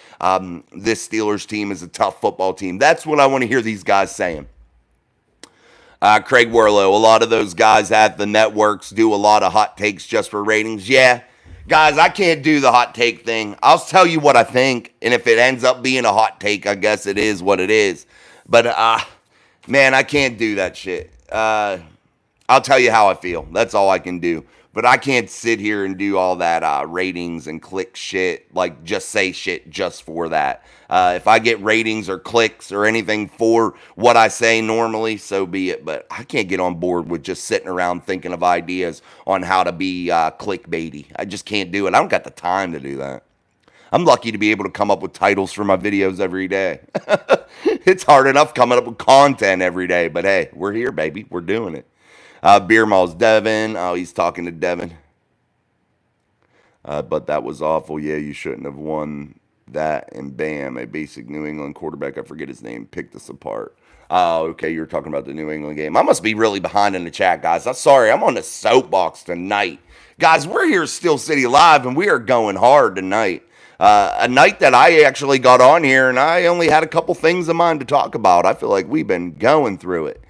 This Steelers team is a tough football team. That's what I want to hear these guys saying. Craig Werlow, a lot of those guys at the networks do a lot of hot takes just for ratings. Yeah, guys, I can't do the hot take thing. I'll tell you what I think, and if it ends up being a hot take, I guess it is what it is. But, man, I can't do that shit. I'll tell you how I feel. That's all I can do. But I can't sit here and do all that ratings and click shit, like just say shit just for that. If I get ratings or clicks or anything for what I say normally, so be it. But I can't get on board with just sitting around thinking of ideas on how to be clickbaity. I just can't do it. I don't got the time to do that. I'm lucky to be able to come up with titles for my videos every day. It's hard enough coming up with content every day. But hey, we're here, baby. We're doing it. Beer Malls Devin. Oh, he's talking to Devin. But that was awful. Yeah, you shouldn't have won that. And bam, a basic New England quarterback, I forget his name, picked us apart. Oh, okay, you're talking about the New England game. I must be really behind in the chat, guys. I'm sorry, I'm on the soapbox tonight. Guys, we're here at Steel City Live, and we are going hard tonight. A night that I actually got on here, and I only had a couple things in mind to talk about. I feel like we've been going through it.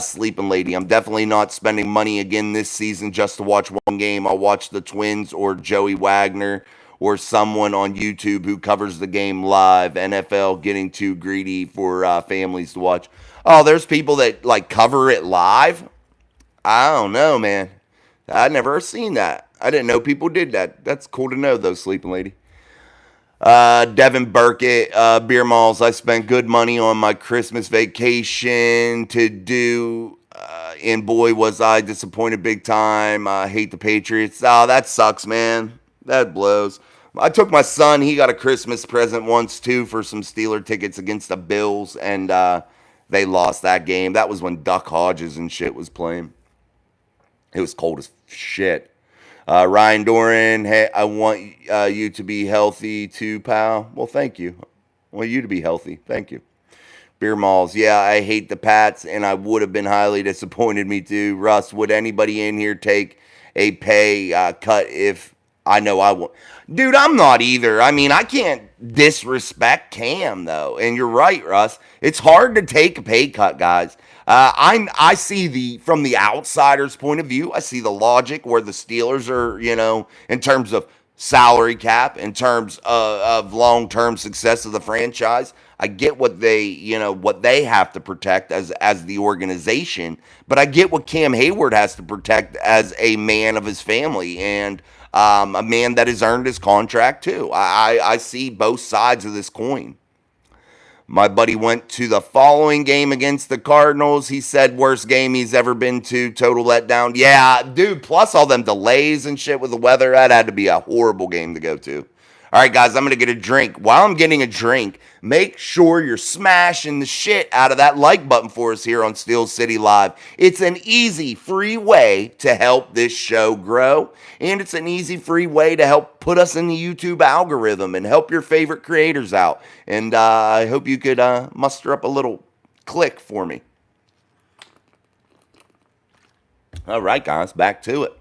Sleeping Lady, I'm definitely not spending money again this season just to watch one game. I'll watch the Twins or Joey Wagner or someone on YouTube who covers the game live. NFL getting too greedy for families to watch. Oh, there's people that like cover it live? I don't know, man. I've never seen that. I didn't know people did that. That's cool to know, though, Sleeping Lady. Devin Burkett, Beer Malls. I spent good money on my Christmas vacation to do, and boy, was I disappointed big time. I hate the Patriots. Oh, that sucks, man. That blows. I took my son. He got a Christmas present once, too, for some Steeler tickets against the Bills, and they lost that game. That was when Duck Hodges and shit was playing. It was cold as shit. Ryan Doran, hey, I want you to be healthy too, pal. Well, thank you. I want you to be healthy. Thank you. Beer Malls. Yeah, I hate the Pats, and I would have been highly disappointed. Me too. Russ, would anybody in here take a pay cut if I know I won't? Dude, I'm not either. I mean, I can't disrespect Cam though, and you're right, Russ. It's hard to take a pay cut, guys. I see the from the outsider's point of view. I see the logic where the Steelers are, in terms of salary cap, in terms of long term success of the franchise. I get what they have to protect as the organization, but I get what Cam Hayward has to protect as a man of his family and a man that has earned his contract too. I see both sides of this coin. My buddy went to the following game against the Cardinals. He said worst game he's ever been to. Total letdown. Yeah, dude, plus all them delays and shit with the weather. That had to be a horrible game to go to. All right, guys, I'm going to get a drink. While I'm getting a drink, make sure you're smashing the shit out of that like button for us here on Steel City Live. It's an easy, free way to help this show grow, and it's an easy, free way to help put us in the YouTube algorithm and help your favorite creators out. And I hope you could muster up a little click for me. All right, guys, back to it.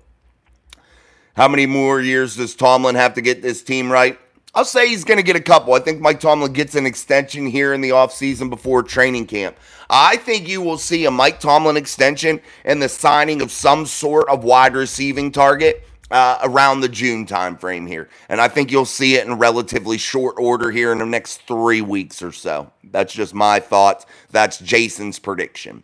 How many more years does Tomlin have to get this team right? I'll say he's going to get a couple. I think Mike Tomlin gets an extension here in the offseason before training camp. I think you will see a Mike Tomlin extension and the signing of some sort of wide receiving target around the June timeframe here. And I think you'll see it in relatively short order here in the next 3 weeks or so. That's just my thoughts. That's Jason's prediction.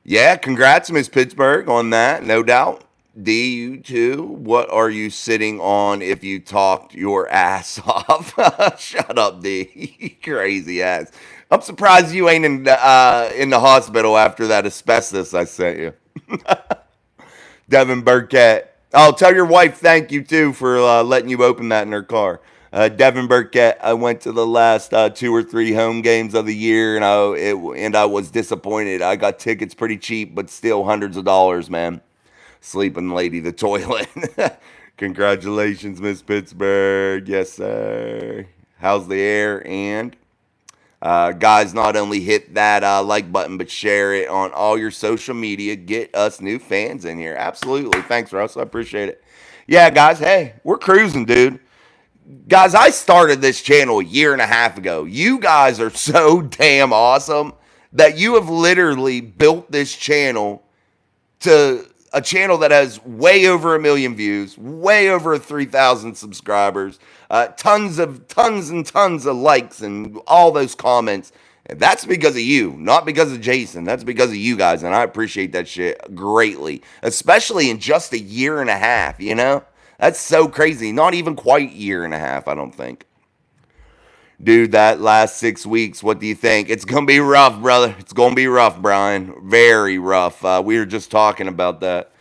Yeah, congrats, Miss Pittsburgh, on that, no doubt. D, you too. What are you sitting on if you talked your ass off? Shut up, D. Crazy ass. I'm surprised you ain't in the hospital after that asbestos I sent you. Devin Burkett. Oh, tell your wife thank you too for letting you open that in her car. Devin Burkett. I went to the last 2 or 3 home games of the year, and I was disappointed. I got tickets pretty cheap, but still hundreds of dollars, man. Sleeping lady, the toilet. Congratulations, Miss Pittsburgh. Yes, sir. How's the air? And guys, not only hit that like button, but share it on all your social media. Get us new fans in here. Absolutely. Thanks, Russ. I appreciate it. Yeah, guys. Hey, we're cruising, dude. Guys, I started this channel a year and a half ago. You guys are so damn awesome that you have literally built this channel to a channel that has way over 1 million views, way over 3,000 subscribers, tons and tons of likes and all those comments. And that's because of you, not because of Jason. That's because of you guys, and I appreciate that shit greatly, especially in just a year and a half, That's so crazy. Not even quite a year and a half, I don't think. Dude, that last 6 weeks, what do you think? It's going to be rough, brother. It's going to be rough, Brian. Very rough. We were just talking about that.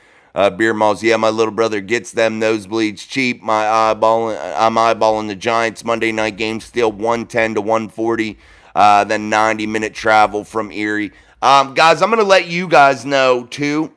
Beer Malls, yeah, my little brother gets them nosebleeds cheap. I'm eyeballing the Giants Monday night game, still 110 to 140. Then 90-minute travel from Erie. Guys, I'm going to let you guys know, too.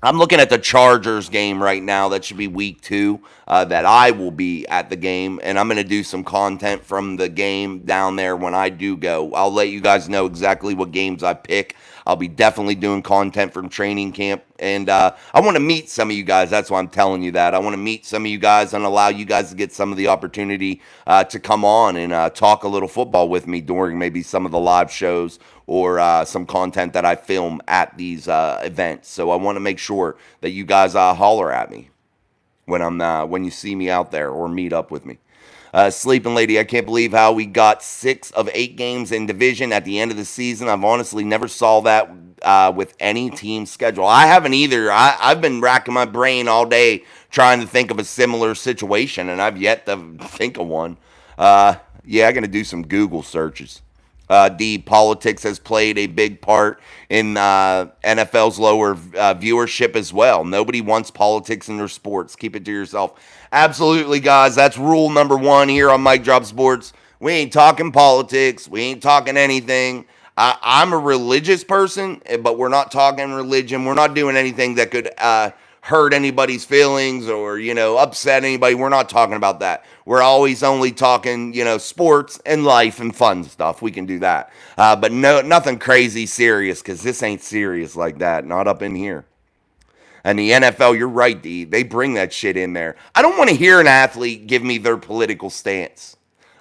I'm looking at the Chargers game right now. That should be week 2 that I will be at the game. And I'm going to do some content from the game down there when I do go. I'll let you guys know exactly what games I pick. I'll be definitely doing content from training camp. And I want to meet some of you guys. That's why I'm telling you that. I want to meet some of you guys and allow you guys to get some of the opportunity to come on and talk a little football with me during maybe some of the live shows or some content that I film at these events. So I want to make sure that you guys holler at me when you see me out there or meet up with me. Sleeping Lady, I can't believe how we got 6 of 8 games in division at the end of the season. I've honestly never saw that with any team schedule. I haven't either. I've been racking my brain all day trying to think of a similar situation, and I've yet to think of one. Yeah, I'm going to do some Google searches. D, politics has played a big part in NFL's lower viewership as well. Nobody wants politics in their sports. Keep it to yourself. Absolutely, guys. That's rule number 1 here on Mic Drop Sports. We ain't talking politics. We ain't talking anything. I'm a religious person, but we're not talking religion. We're not doing anything that could hurt anybody's feelings or, upset anybody. We're not talking about that. We're always only talking, sports and life and fun stuff. We can do that. But no, nothing crazy serious, because this ain't serious like that. Not up in here. And the NFL, you're right, D. They bring that shit in there. I don't want to hear an athlete give me their political stance.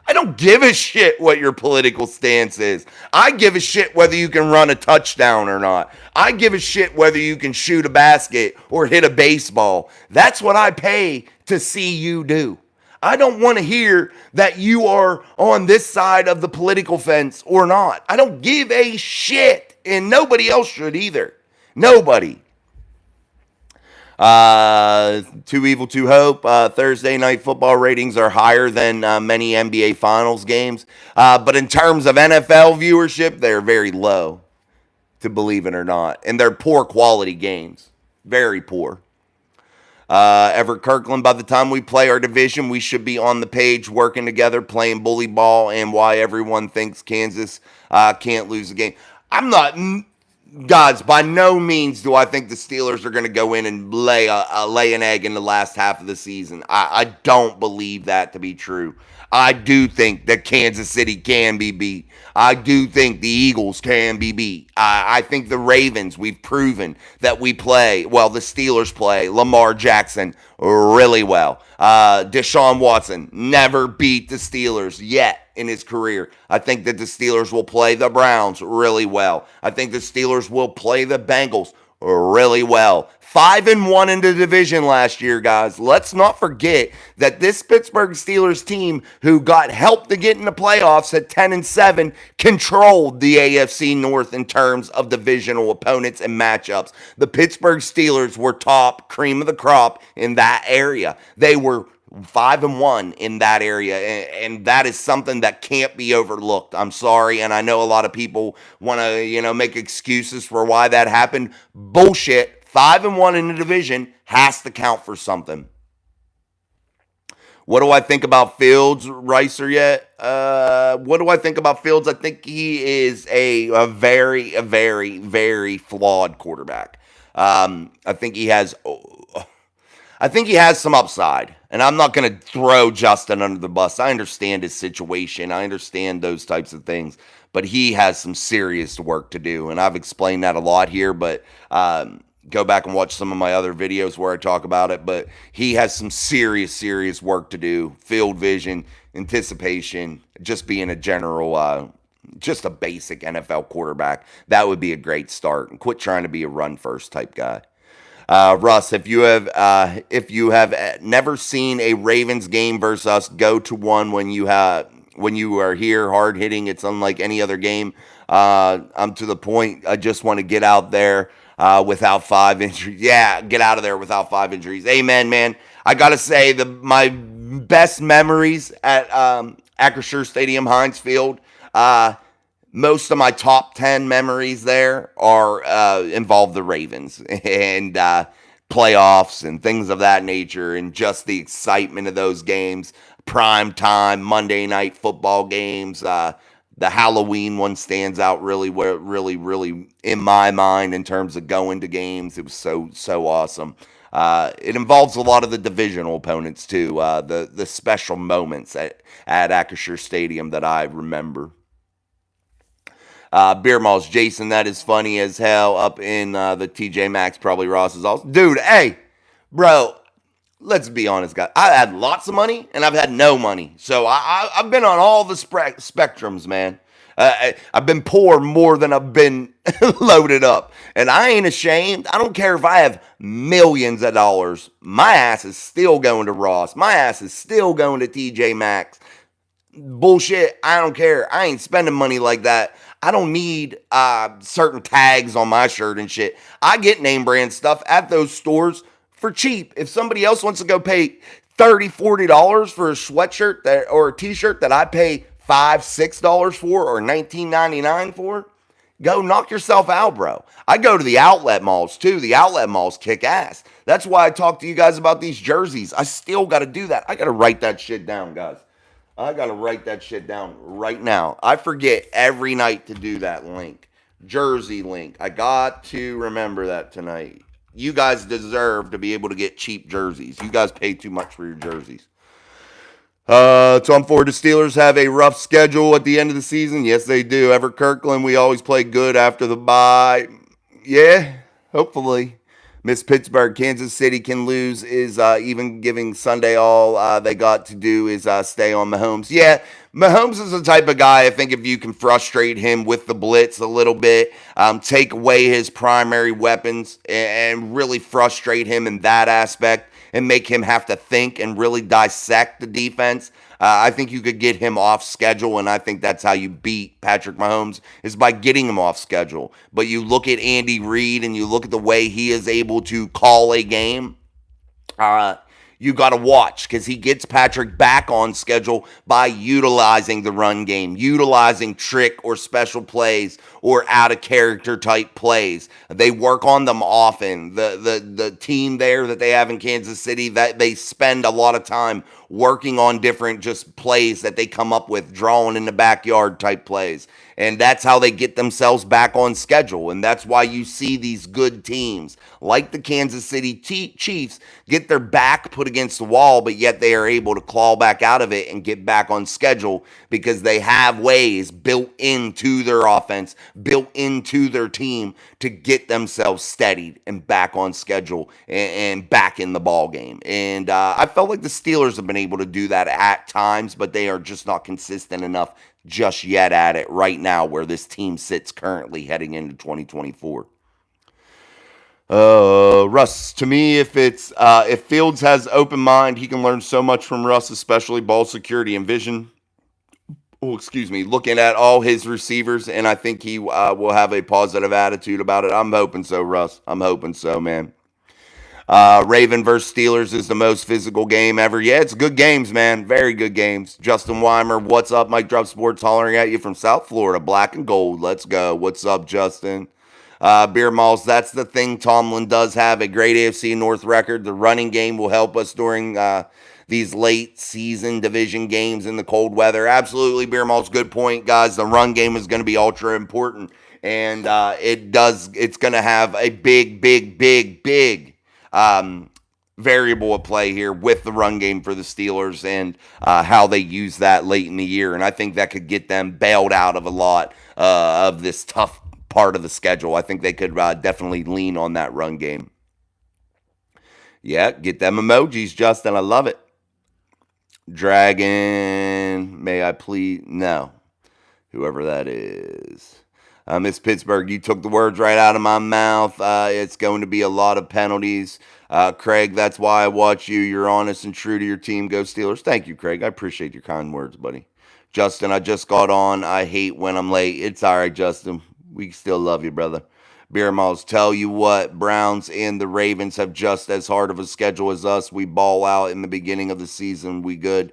I don't give a shit what your political stance is. I give a shit whether you can run a touchdown or not. I give a shit whether you can shoot a basket or hit a baseball. That's what I pay to see you do. I don't want to hear that you are on this side of the political fence or not. I don't give a shit, and nobody else should either. Nobody. Too Evil to Hope. Thursday night football ratings are higher than many NBA Finals games. But in terms of NFL viewership, they're very low, to believe it or not. And they're poor quality games. Very poor. Everett Kirkland, by the time we play our division, we should be on the page working together, playing bully ball, and why everyone thinks Kansas can't lose the game. I'm not... Guys, by no means do I think the Steelers are going to go in and lay an egg in the last half of the season. I don't believe that to be true. I do think that Kansas City can be beat. I do think the Eagles can be beat. I think the Ravens, we've proven that the Steelers play Lamar Jackson really well. Deshaun Watson never beat the Steelers yet in his career. I think that the Steelers will play the Browns really well. I think the Steelers will play the Bengals really well. 5-1 in the division last year, guys. Let's not forget that this Pittsburgh Steelers team, who got help to get in the playoffs at 10-7, controlled the AFC North in terms of divisional opponents and matchups. The Pittsburgh Steelers were top cream of the crop in that area. They were 5-1 in that area, and that is something that can't be overlooked. I'm sorry, and I know a lot of people want to, make excuses for why that happened. Bullshit. 5-1 in the division has to count for something. What do I think about Fields, Ricer yet? What do I think about Fields? I think he is a very, very, very flawed quarterback. I think he has some upside, and I'm not going to throw Justin under the bus. I understand his situation. I understand those types of things, but he has some serious work to do, and I've explained that a lot here, but go back and watch some of my other videos where I talk about it, but he has some serious work to do. Field vision, anticipation, just being a general, just a basic NFL quarterback. That would be a great start, and quit trying to be a run-first type guy. Russ, if you have never seen a Ravens game versus us, go to one when you are here. Hard hitting, it's unlike any other game. I'm to the point. I just want to get out there without 5 injuries. Yeah, get out of there without 5 injuries. Amen, man. I gotta say my best memories at Acrisure Stadium, Heinz Field. Most of my top 10 memories there are involve the Ravens and playoffs and things of that nature, and just the excitement of those games. Prime time Monday night football games. The Halloween one stands out really in my mind in terms of going to games. It was so awesome. It involves a lot of the divisional opponents too. The special moments at Acrisure Stadium that I remember. Beer Malls, Jason, that is funny as hell up in the TJ Maxx, probably Ross is also. Dude, hey, bro, let's be honest, guys. I've had lots of money and I've had no money. So I've been on all the spectrums, man. I've been poor more than I've been loaded up. And I ain't ashamed. I don't care if I have millions of dollars. My ass is still going to Ross. My ass is still going to TJ Maxx. Bullshit. I don't care. I ain't spending money like that. I don't need certain tags on my shirt and shit. I get name brand stuff at those stores for cheap. If somebody else wants to go pay $30, $40 for a sweatshirt or a t-shirt that I pay $5, $6 for or $19.99 for, go knock yourself out, bro. I go to the outlet malls too. The outlet malls kick ass. That's why I talk to you guys about these jerseys. I still got to do that. I got to write that shit down, guys. I got to write that shit down right now. I forget every night to do that link. Jersey link. I got to remember that tonight. you guys deserve to be able to get cheap jerseys. You guys pay too much for your jerseys. Tom Ford, the Steelers have a rough schedule at the end of the season. Yes, they do. Ever Kirkland, we always play good after the bye. Yeah, hopefully. Miss Pittsburgh, Kansas City can lose is even giving Sunday all they got to do is stay on Mahomes. Yeah, Mahomes is the type of guy, I think if you can frustrate him with the blitz a little bit, take away his primary weapons and really frustrate him in that aspect and make him have to think and really dissect the defense. I think you could get him off schedule, and I think that's how you beat Patrick Mahomes is by getting him off schedule. But you look at Andy Reid and you look at the way he is able to call a game. You got to watch because he gets Patrick back on schedule by utilizing the run game, utilizing trick or special plays or out of character type plays. They work on them often. The team there that they have in Kansas City, that they spend a lot of time working on different just plays that they come up with, drawing in the backyard type plays. And that's how they get themselves back on schedule. And that's why you see these good teams like the Kansas City Chiefs get their back put against the wall, but yet they are able to claw back out of it and get back on schedule because they have ways built into their offense, built into their team to get themselves steadied and back on schedule and back in the ball game. And I felt like the Steelers have been able to do that at times, but they are just not consistent enough just yet at it right now where this team sits currently heading into 2024. Russ, to me, if Fields has open mind, he can learn so much from Russ, especially ball security and vision. Oh, excuse me, looking at all his receivers, and I think he will have a positive attitude about it. I'm hoping so, Russ. I'm hoping so, man. Raven versus Steelers is the most physical game ever. Yeah, it's good games, man. Very good games. Justin Weimer, what's up? Mike Drop Sports hollering at you from South Florida. Black and gold. Let's go. What's up, Justin? Beer Malls, that's the thing. Tomlin does have a great AFC North record. The running game will help us during these late season division games in the cold weather. Absolutely, Beer Malls. Good point, guys. The run game is going to be ultra important. And it's going to have a big variable at play here with the run game for the Steelers and how they use that late in the year. And I think that could get them bailed out of a lot of this tough part of the schedule. I think they could definitely lean on that run game. Yeah, get them emojis, Justin. I love it. Dragon, may I please? No. Whoever that is. Miss Pittsburgh, you took the words right out of my mouth. It's going to be a lot of penalties. Craig, that's why I watch you. You're honest and true to your team. Go Steelers. Thank you, Craig. I appreciate your kind words, buddy. Justin, I just got on. I hate when I'm late. It's all right, Justin. We still love you, brother. Beer Malls, tell you what, Browns and the Ravens have just as hard of a schedule as us. We ball out in the beginning of the season. We good.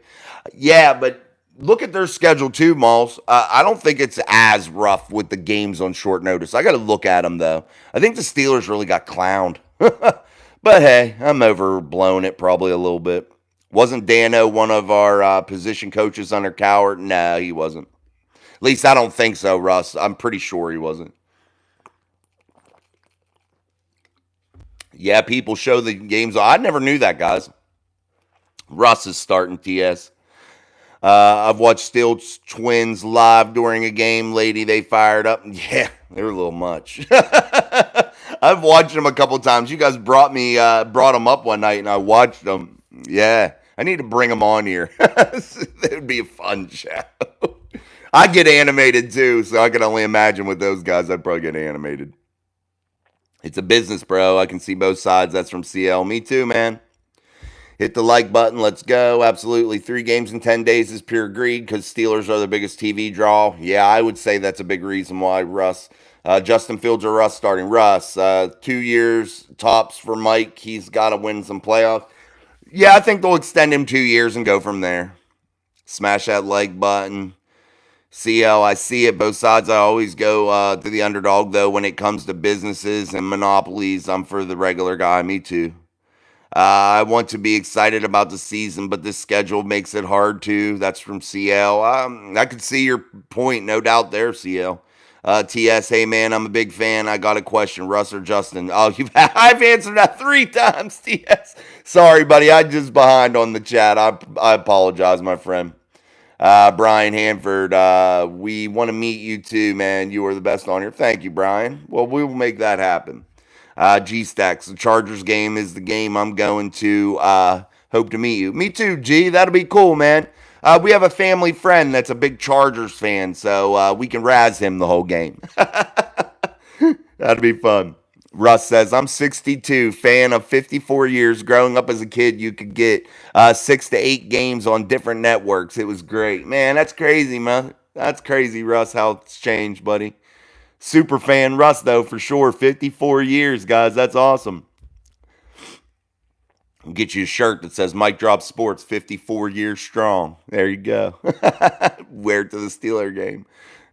Yeah, but look at their schedule too, Malls. I don't think it's as rough with the games on short notice. I got to look at them, though. I think the Steelers really got clowned. But hey, I'm overblowing it probably a little bit. Wasn't Dano one of our position coaches under Coward? No, he wasn't. At least I don't think so, Russ. I'm pretty sure he wasn't. Yeah, people show the games. I never knew that, guys. Russ is starting TS. I've watched Steel Twins live during a game. Lady, they fired up. Yeah, they were a little much. I've watched them a couple times. You guys brought them up one night, and I watched them. Yeah, I need to bring them on here. It would be a fun show. I get animated too, so I can only imagine with those guys, I'd probably get animated. It's a business, bro. I can see both sides. That's from CL. Me too, man. Hit the like button. Let's go. Absolutely. 3 games in 10 days is pure greed because Steelers are the biggest TV draw. Yeah, I would say that's a big reason why, Russ. Justin Fields or Russ starting. Russ, 2 years tops for Mike. He's got to win some playoffs. Yeah, I think they'll extend him 2 years and go from there. Smash that like button. CL, I see it. Both sides. I always go to the underdog, though, when it comes to businesses and monopolies. I'm for the regular guy. Me too. I want to be excited about the season, but this schedule makes it hard to. That's from CL. I could see your point, no doubt there, CL. TS, hey man, I'm a big fan. I got a question, Russ or Justin? Oh, I've answered that 3 times, TS. Sorry, buddy, I'm just behind on the chat. I apologize, my friend. Brian Hanford, we want to meet you too, man. You are the best on here. Thank you, Brian. Well, we will make that happen. G Stacks, the Chargers game is the game I'm going to. Hope to meet you. Me too, G. That'll be cool, man. We have a family friend that's a big Chargers fan, so we can razz him the whole game. That'd be fun. Russ says, I'm 62, fan of 54 years. Growing up as a kid, you could get 6 to 8 games on different networks. It was great. Man, that's crazy, man. That's crazy, Russ, how it's changed, buddy. Super fan Russ, though, for sure. 54 years, guys. That's awesome. I'll get you a shirt that says Mike Drop Sports 54 years strong. There you go. Wear it to the Steeler game.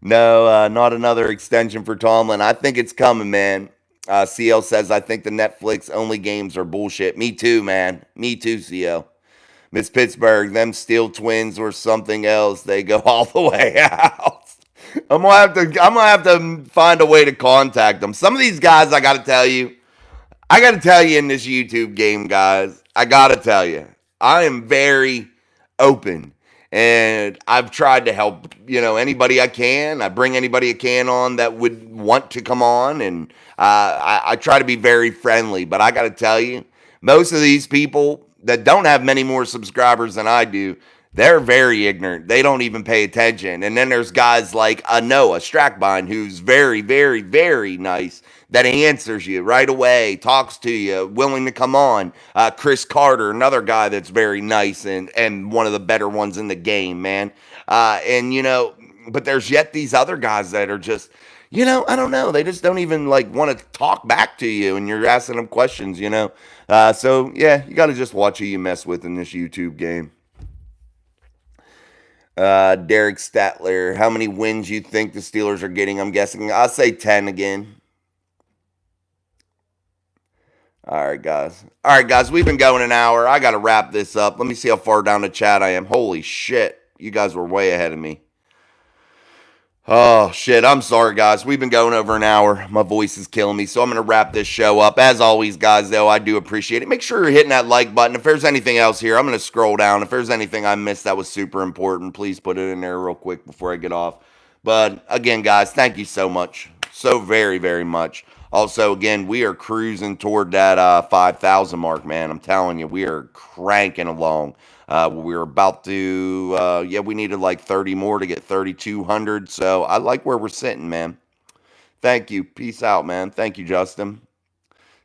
No, not another extension for Tomlin. I think it's coming, man. CL says, I think the Netflix only games are bullshit. Me too, man. Me too, CL. Miss Pittsburgh, them Steel Twins or something else, they go all the way out. I'm gonna have to find a way to contact them. Some of these guys, I gotta tell you in this YouTube game, guys, I gotta tell you, I am very open. And I've tried to help, anybody I can. I bring anybody I can on that would want to come on. And I try to be very friendly. But I got to tell you, most of these people that don't have many more subscribers than I do, they're very ignorant. They don't even pay attention. And then there's guys like Noah Strackbine, who's very, very, very nice, that answers you right away, talks to you, willing to come on. Chris Carter, another guy that's very nice and one of the better ones in the game, man. But there's yet these other guys that are just, I don't know. They just don't even want to talk back to you, and you're asking them questions, So, yeah, you got to just watch who you mess with in this YouTube game. Derek Statler, how many wins you think the Steelers are getting? I'm guessing I'll say 10 again. All right, guys. We've been going an hour. I got to wrap this up. Let me see how far down the chat I am. Holy shit. You guys were way ahead of me. Oh, shit. I'm sorry, guys. We've been going over an hour. My voice is killing me, so I'm going to wrap this show up. As always, guys, though, I do appreciate it. Make sure you're hitting that like button. If there's anything else here, I'm going to scroll down. If there's anything I missed that was super important, please put it in there real quick before I get off. But, again, guys, thank you so much. So very, very much. Also, again, we are cruising toward that 5,000 mark, man. I'm telling you, we are cranking along. We're about to, we needed like 30 more to get 3,200. So I like where we're sitting, man. Thank you. Peace out, man. Thank you, Justin.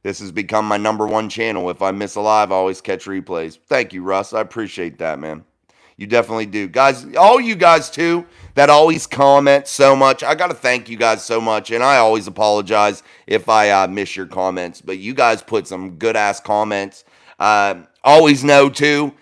This has become my #1 channel. If I miss a live, I always catch replays. Thank you, Russ. I appreciate that, man. You definitely do. Guys, all you guys, too, that always comment so much. I got to thank you guys so much, and I always apologize if I miss your comments, but you guys put some good-ass comments. Always know, too,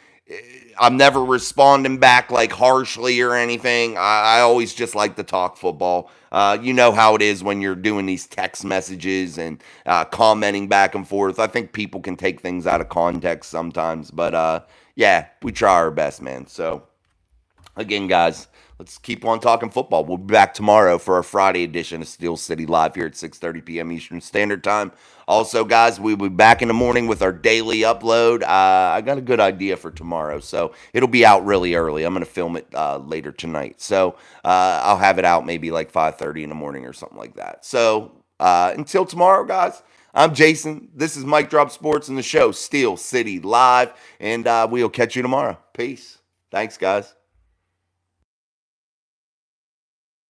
I'm never responding back harshly or anything. I always just like to talk football. You know how it is when you're doing these text messages and commenting back and forth. I think people can take things out of context sometimes, but yeah, we try our best, man. So, again, guys, let's keep on talking football. We'll be back tomorrow for our Friday edition of Steel City Live here at 6:30 p.m. Eastern Standard Time. Also, guys, we'll be back in the morning with our daily upload. I got a good idea for tomorrow, so it'll be out really early. I'm going to film it later tonight. So I'll have it out maybe 5:30 in the morning or something like that. So until tomorrow, guys, I'm Jason. This is Mike Drop Sports and the show Steel City Live, and we'll catch you tomorrow. Peace. Thanks, guys.